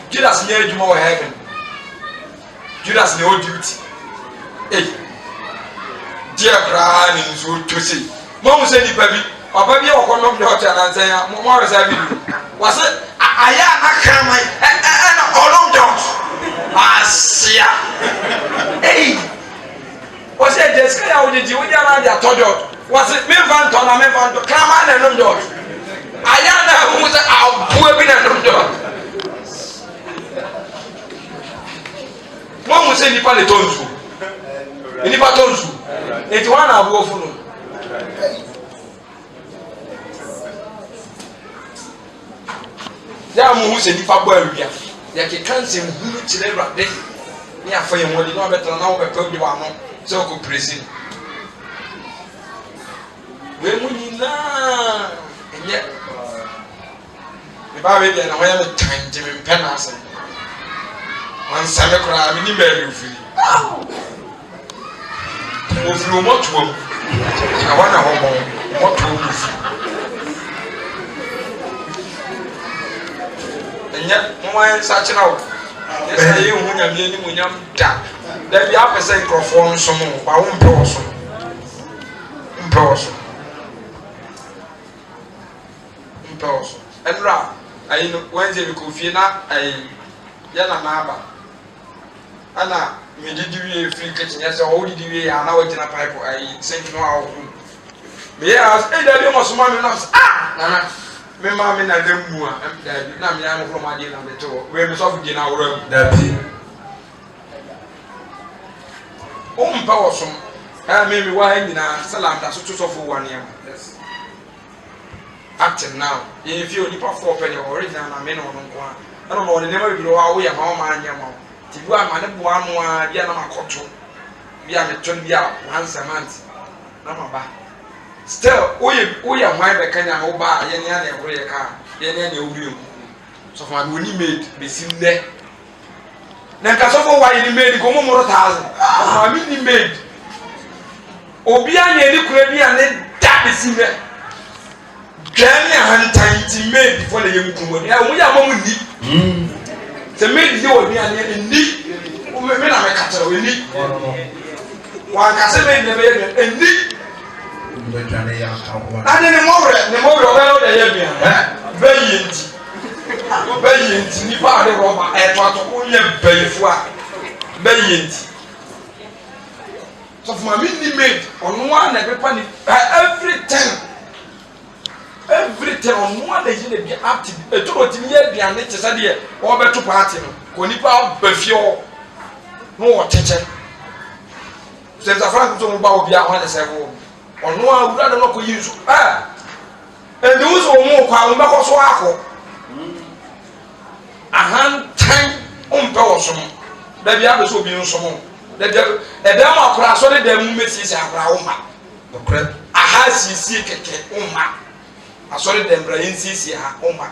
Judas ye dwuma o heaven Judas ne o duty dia kra ni nzo to sei mo se ni babi oba bi o ko no bi hotel na nsan ya mo resa bi was aya na kama na olom don't asia was it just ya o ji o dia na dia tojo was me van to na me van to kama na no don't ayana hu sɛ aboa bi na ndɔ mo mu sɛ nipa le tonsu nipa tonsu eti wa na aboa fu no ya mu hu sɛ nipa bɔ awia ya ke kanse hu kyerɛ Awurade ni afa yɛ wɔde na ɔbɛtena na ɔbɛpɛ bi wa no sɛ ɔkɔ presi we mu nyinaa ɛnyɛ ba we deɛ na wɔyɛ me tante me mpɛ na asɛm wansame koraa me ni baabi ofiri ofiri ɔmɔtoa mu na wɔna hɔ bɔn ɔmɔtoa mu ofiri ɛnyɛ mmoa nsa kyerɛ wo yɛsɛ yɛhu nyame anim onyam da da bi apɛ sɛ nkurɔfoɔ nsom wo ba wo mpɛ wɔ so mpɛ wɔ so mpɛ wɔ so ɛnora ayi no wɔnze bi kɔ fie na ayi yɛna maaba ana medidi wie firi kitchen yɛ sɛ ɔwodidi wie a na wagyina pipe ayi sɛnti no a ɔho meyɛ a da bi ɔmɔsoma me nam sɛ nana me ma me na da mu a dabi na me am from ade na me to we me so fudi na wora mu dabi o mpa wo so me wa ha nyina salam da so to so fo wane am yes acting now ye fi oni pa for penny original na me no no ko a na no ne ma bi ro wa wo ya ma o ma anya ma ti bu ama ne bo anu a bia na makoto bia me ton bia once a month na ma ba still oye hwan be kanya ho ba ye ne na ehoro ye ka ye ne na ewuri mu so for me oni made be sim ne na ka so for why ni made ko mo 1000 so me ni made obi anya ni kura bi ane da be sim ne gani hantan ti made before le yem kumo ya mo ya mo ni se made ye obi ane ni o me na me ka tero ni wa ka se made ne be ye ni ade ne mowre obelo de ye bia bayenti ni ba de roba e to ato onye bayifo a bayenti so for me ni made onu na pepa ni every time onu na ye na bia active e to otimi ye bia ne tese de o beto party no ko nipa bafio no wo cheche se za frank to mo ba obi a ho na se wo onu a wura de no ko yisu ende wo so mo kwa wo beko so akọ ahantan umpe wo so da bia be so obi nso mo da bia e be ma akora so de da mu mesisi akora wo ma okra aha sisi keke umma asori de mbra yinsisi ha umma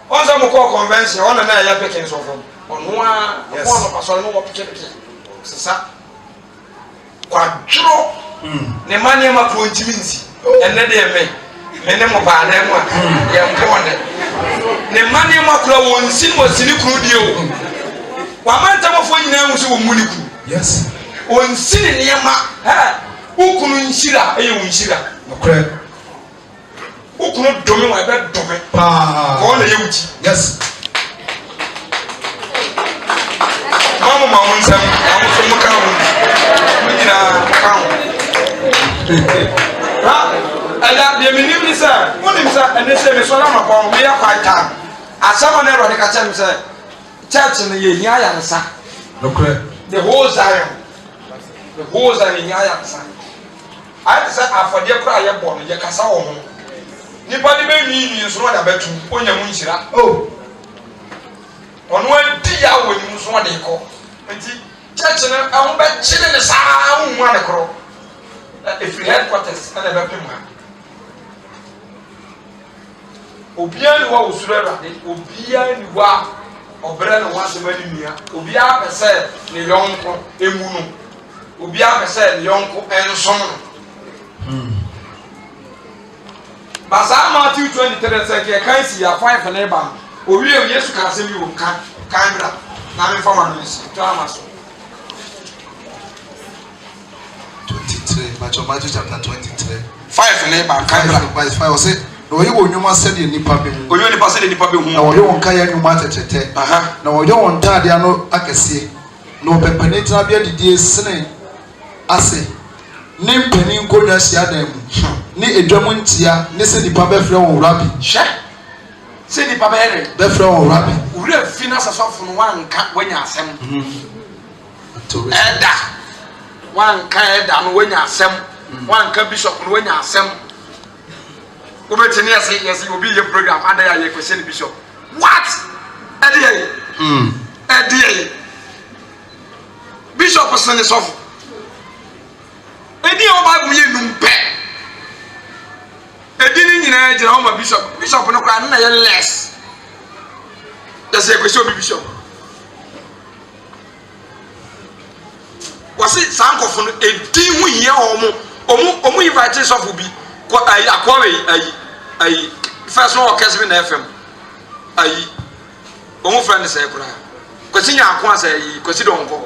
onza mo ko convention ona na ya pekin so fo onu a ko no pasori no wo peke sisa kwadro ne mane ma pontiminsi enne de me ne mo ba na mu a ye mpone ne mane ma kura wonsin wasini kru die o wa manta mo fo nyina hu se wo muniku yes wonsin ne ma ukunu nshira eye wonshira okra ukunu domi wa be domi ko na ye wuti yes mama ma wonsam amuso mo kan ho nyina kan ha ala de minim ni sa wonim sa ene se me so na ma pon me ya kwaita asama na ro de ka chem se church ne ye hia ya nsa okra the whole Zion nya ya nsa I say afade kura ye bo no ye kasa wo ho nipa ni be nwi so na betu onya mu nhyira ono adi ya wo ni so de ko nti church na ahun be chine ne saa hu mu ade kro if headquarters na be pem ha obia ni wa usuru Awurade obia ni wa obere no wa se mani mia obia pese ne yonko emu no obia pese ne yonko ensom no Basa Matthew 23 say ke kan si ya 5 na ba o wi e Yesu ka se mi o kan bra na me fama no si to amaso 23 Matthew chapter 23 5 na ba kan bra verse 5 o say no yi wo nyuma se de nipa be hu o yo nipa se de nipa be hu na wo yo won kan ya nyuma tetete na wo yo won tade ano akese na opepani tena bia didie sene ase ne mpani nkonya sia dan mu ne edwam ntia ne se nipa bɛfrɛ wɔn rabbi hwɛ sɛ nipa bɛyɛ dɛ bɛfrɛ wɔn rabbi wura fi na sasɔfo no wanka wanya asɛm ɛda wanka ɛda no wanya asɛm wanka bishop no wanya asɛm wobɛtini yɛsɛ obi yɛ program ada yɛ ayɛ kwɛsɛ ne bishop what ɛdeɛ ɛdeɛ bishop sɛ ne sɔfo ɛdi a ɔba mu yɛ num pɛ ɛdi ne nyinaa gyina hɔ ma bishop no koraa ne na yɛ less yɛsɛ kwɛsɛ obi bishop wɔsi saa nkɔfo no ɛdi ho yɛ ɔmo invite sɔfo bi akɔwe ayi first one ɔkɛse bi na fm ayi ɔmo fɛ ne sɛ koraa kwɛsi nya ako asɛ ayi kwɛsi dɔnkɔ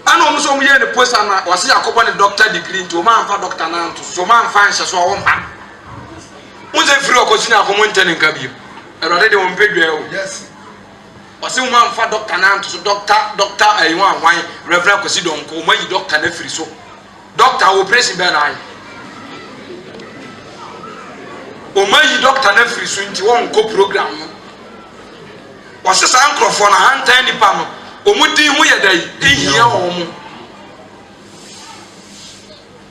ana ɔmo so ɔmo yɛ ne poster na wɔsi akɔbɔ ne doctor degree nti ɔmo anfa doctor na nto so ɔmo anfa nhyɛ so ɔwɔ mpa mo sɛ firi ɔkɔsi na akɔmo ntɛ ne nka bio ɛwurade de wɔn mpɛ dua o wɔsi ɔmo anfa doctor na nto so doctor ayi wɔn ahwan reverend kwɛsi dɔnkɔ ɔmo ayi doctor na firi so doctor operation bɛɛ na ayɛ ɔmo ayi doctor na firi so nti wɔn nkɔ program no wɔsi saa nkorɔfoɔ na hantan nipa no ɔmo din ho yɛ dɛ ehia wɔn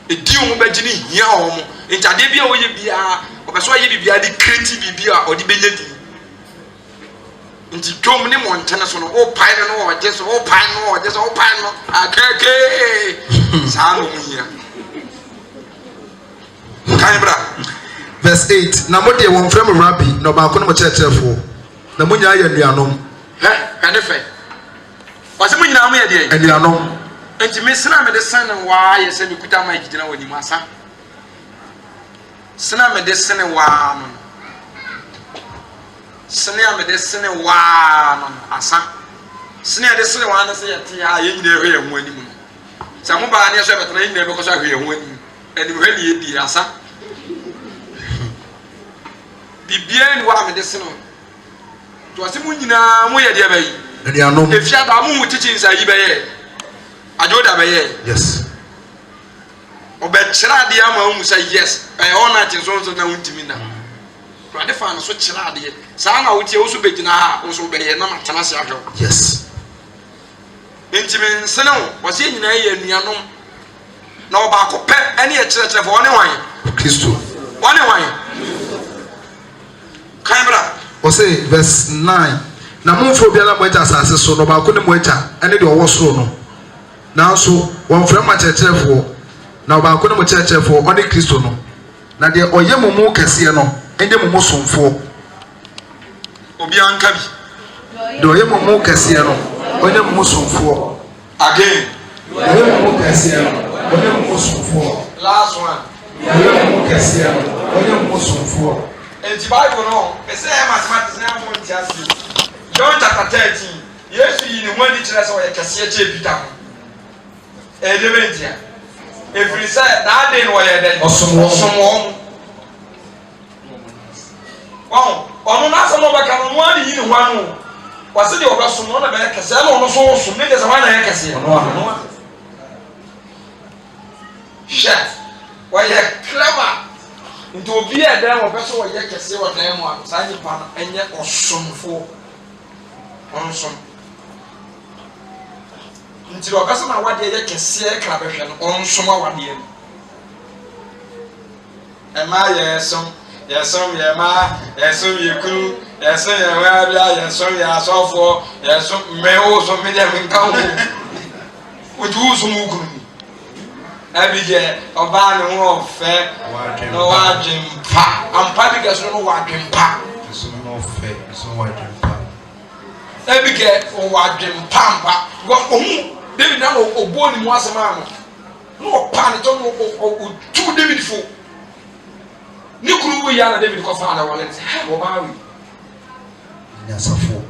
edi wɔn bɛgye ne hia wɔn ntadeɛ bi a wɔyɛ biara ɔbɛ so ɔyɛ bibiara de creative bibi a ɔde bɛyɛ di nti dwom ne mɔntene so no ɔpae no na ɔgye so ɔpae no ɔgye so ɔpae no akeke saa na ɔmo hia kan bra verse 8 na mo de wɔn frɛ mo rabbi na ɔbaako no mo kyerɛkyerɛfoɔ na mo nyinaa yɛ anuanom ɛne fɛ wɔsɛ mo nyinaa mo yɛ deɛ anuanom nti me sena me de sene waa yɛ sɛ me kuta ma gyina wɔ anim asa sena me de sene waa no sene a me de sene waa no asa sene a de sene waa no sɛ yɛte a yɛ nyinaa hwɛ yɛn ho anim no sɛ mo baa ne yɛ sɛ bɛtena yɛ nyinaa bɛkɔ so ahwɛ yɛn ho anim anim hwɛ ne yɛdi asa biribiara ni wa me de sene to wɔsɛ mo nyinaa mo yɛ deɛ bɛyi anuanom efia da mo ho teaching sa yi bɛyɛ ajoda bɛyɛ yes ɔbɛkyerɛ adeɛ ama wo mu sɛ yes ɛyɛ ɔna ate so na wontimi na ade fa no so kyerɛ adeɛ saa na wotie wo so bɛgyina ha wo so bɛyɛ na matena se ahwɛ yes nti me nsene wo wɔsɛ nyinaa yɛ anuanom na ɔbaako pɛ ɛne yɛ kyerɛkyerɛfo ɔne wan kristo ɔne wan kan bra ɔsɛ verse 9 na momfrɛ obiara mo agya asase so na ɔbaako ne mo agya ɛne deɛ ɔwɔ soro no nanso wɔmfrɛ mo akyerɛkyerɛfoɔ na ɔbaako ne mo kyerɛkyerɛfoɔ ɔne kristo no na deɛ ɔyɛ mo mu kɛseɛ no ɛnyɛ mo mu somfoɔ obiara nka bi deɛ ɔyɛ mo mu kɛseɛ no ɔnyɛ mo mu somfoɔ again deɛ ɔyɛ mo mu kɛseɛ no ɔnyɛ mo mu somfoɔ last one deɛ ɔyɛ mo mu kɛseɛ no ɔnyɛ mo mu somfoɔ enti bible no ɛsɛ yɛ mathematics na mo nti ase John chapter 13 yesu yi ne ho adi kyerɛ sɛ ɔyɛ kɛseɛ kyɛ Peter ho ɛde bɛntia ɛfiri sɛ naade no ɔyɛ dɛ ɔsom wɔn ɔno n'asɛm a ɔbɛka no ɔno ani yi ne ho ano wɔse deɛ ɔbɛsom no na bɛyɛ kɛseɛ na ɔno so som ne deɛ sɛ wɔn na yɛ kɛseɛ hwɛ wɔyɛ clever nti obi a ɛdan wɔpɛ sɛ wɔyɛ kɛseɛ wɔ dan mu a saa nipa no ɛnyɛ ɔsomfoɔ ɔnsom nti deɛ ɔbɛsɛ na awadeɛ yɛ kɛseɛ kra bɛhwɛ no ɔnsom awadeɛ no ɛmaa yɛsom yɛ mmaa yɛsom yɛ kunu yɛsom yɛ wɛbea yɛsom yɛ asɔfoɔ yɛsom mmɛwo so me deɛ menka ho wotu wo som wo kunu ɛbi deɛ ɔbaa ne ho ɔfɛ na wadwe mpa ampa bi kɛ so no wadwe mpa ɛbi kɛ wadwe mpa ɔhu David na obo ni mu asɛm ano na ɔpa ne tɔ no ɔtu David fo ne kuru wo ya na David kɔ fa na wɔle sɛ ɔbaa wi nyasafo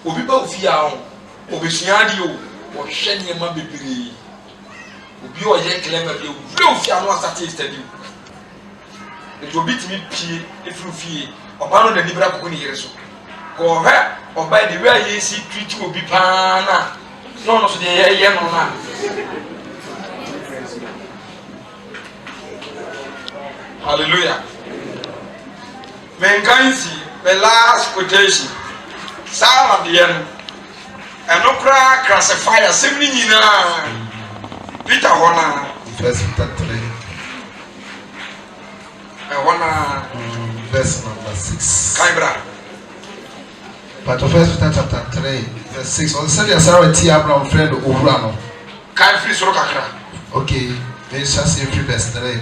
obi ba ofi a ho obesua ade o wɔhwɛ nneɛma bebree obi ɔyɛ clever bi o ofi a no asate study o obi timi pie efuru fie ɔbaa no na nibra koko ne yere so ko hwɛ ɔbaa de wi a yesi treat obi paa na no no so de yɛ no na Hallelujah. Mengansi, the last quotation. Sarah the end. And no crack classifier, 70 Peter Hona. Verse 3. Verse number 6. Kaibra. But of First Peter chapter 3, verse 6. On Sunday, Sarah T. Abraham friend Urano. Kai free Sorokakra. Okay, let's just say verse 3.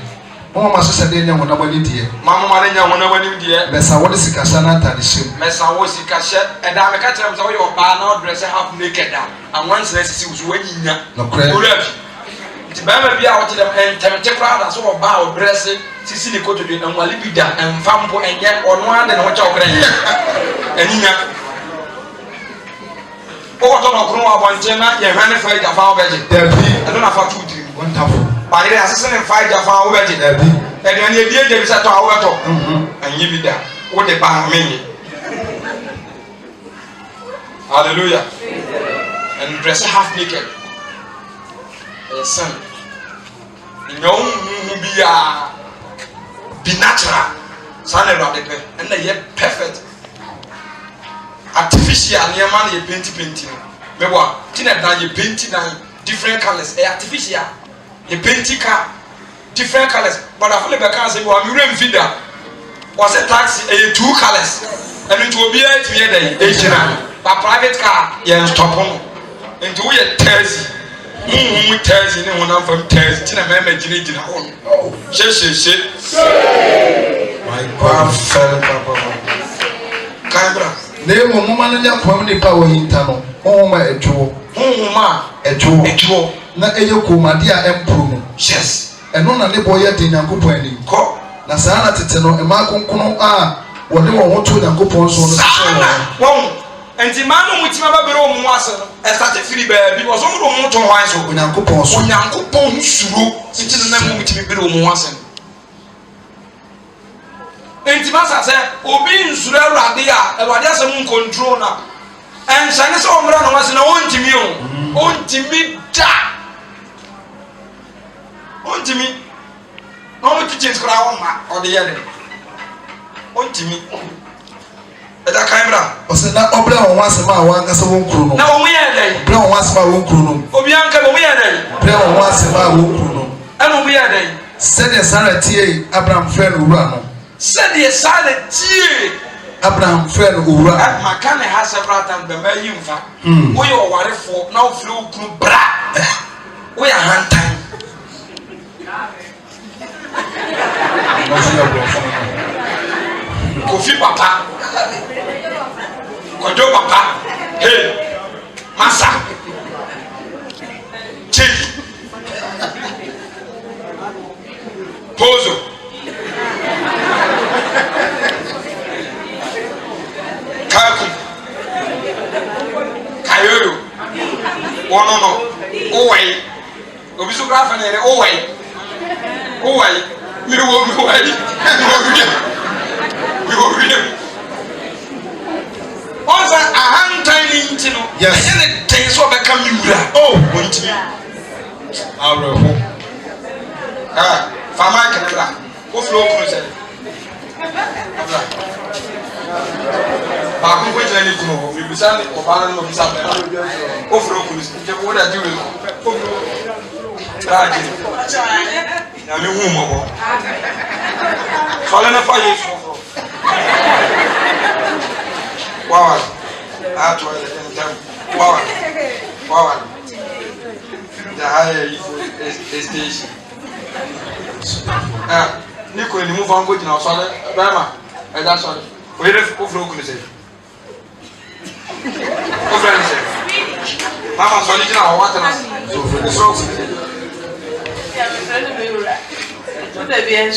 Mama Massa Daniel, when I went in here. Mamma Marina, when I went in here. Messa, what is the Cassana Tadishim? Messa was the cashet, and I'm a catcher of your banner dress half naked down. And once less was winning. No credit. The Bama be out to them and Temple as well bow dressing, Sicily go to the Malibida and Fampo and yet on one and watch out. And oh, don't know one Jenna, you ran a fight of our budget. I don't know how to do one top. By the assistant and fight of our budget. And then you did them at our top. And you be there. What the bar mean? Hallelujah. And dress half naked. Son, no, be natural, son of the and they yet perfect. Artificial, near man, you painting. Maybe Tina down you painting different colors, artificial, you painting car, different colors. But I feel like I say, well, I'm really feeder. Was a taxi, 2 colors, and it will be 8 years, but private car, yeah, stop on into a Thursday. Tells you when I'm from Tells, Tina Mamma Ginny home. Shit. My God, Cabra. They were woman in your community power in Tano. Oh, my jewel. A jewel. Not a yoku, my dear Emperor. Yes. And none of the boy yet in Yankupani. Cop. Nasana Titano, and Marco Kuno are what they want to Yankupon. And the man with my baby was a started free baby was all the motor wise when Yankupon Suru, sitting in the moment with me below once. And the master said, Obin Sura Radia, and what does a moon control now? And Sanis Omran was in a on to me, on to me. No teachings crown or the other. On to me. Eda Kaimra. O se na obla won wasema wa ngasa won kru no. Na wo ye dai. Obla won wasema won kru no. Obi anka wo ye dai. Obla won wasema won kru no. Eno wo ye dai. Said the Sarah T. Abraham friend Ura no. Said the Sarah T. Abraham friend Ura. My can has several times be my yumfa. Wo ye ware for now flew kru bra. Wo ya hand time. Kofi papa. Kojo papa. Hey. Massa. Chief. Pozo. Kaku. Kayoyo. Wonono. Owai. Obisu grafa nere owai. Owai. Mi wo Once a hand tiny intino. Yes. And it takes over come you. Oh, want me. Fama Canada. Go flow cruiser. But I'm going to let you know. We be sending or banning of something. Go flow cruiser. What are you doing? I'm a woman. Falling for you. Wow, I told you, wow, the higher station. Nico, you move on good now, son, Bama, and that's all. We have to flow. Mama, so you know what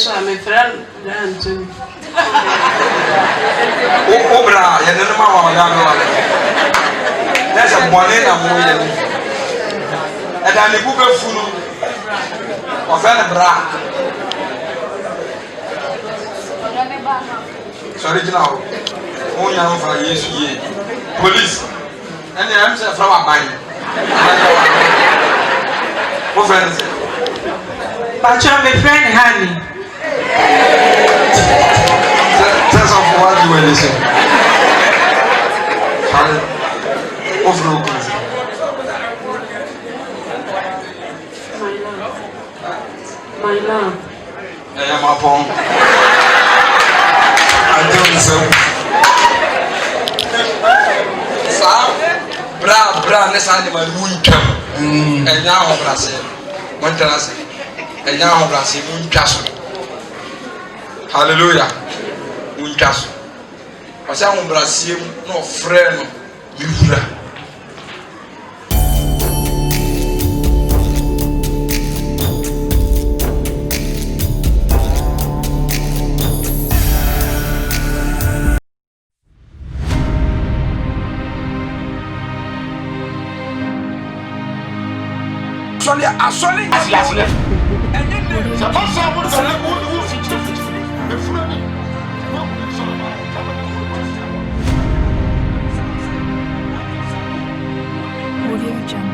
I'm a friend. Obra, you don't know what that's a bonnet and I'm a book of food of a bra. Sorry, now, only I'm for years. Police, and the answer from a mine. What friends? But you're my friend, honey. Sense of what you were listening. My love. I am upon. I don't so. Bra, let's animal moon come. And now, Brasil. Montanas. And now, Brasil, moon castle. Hallelujah. Moon castle. I say, Brasil, no friend, you. Assolé. Audio Jungle.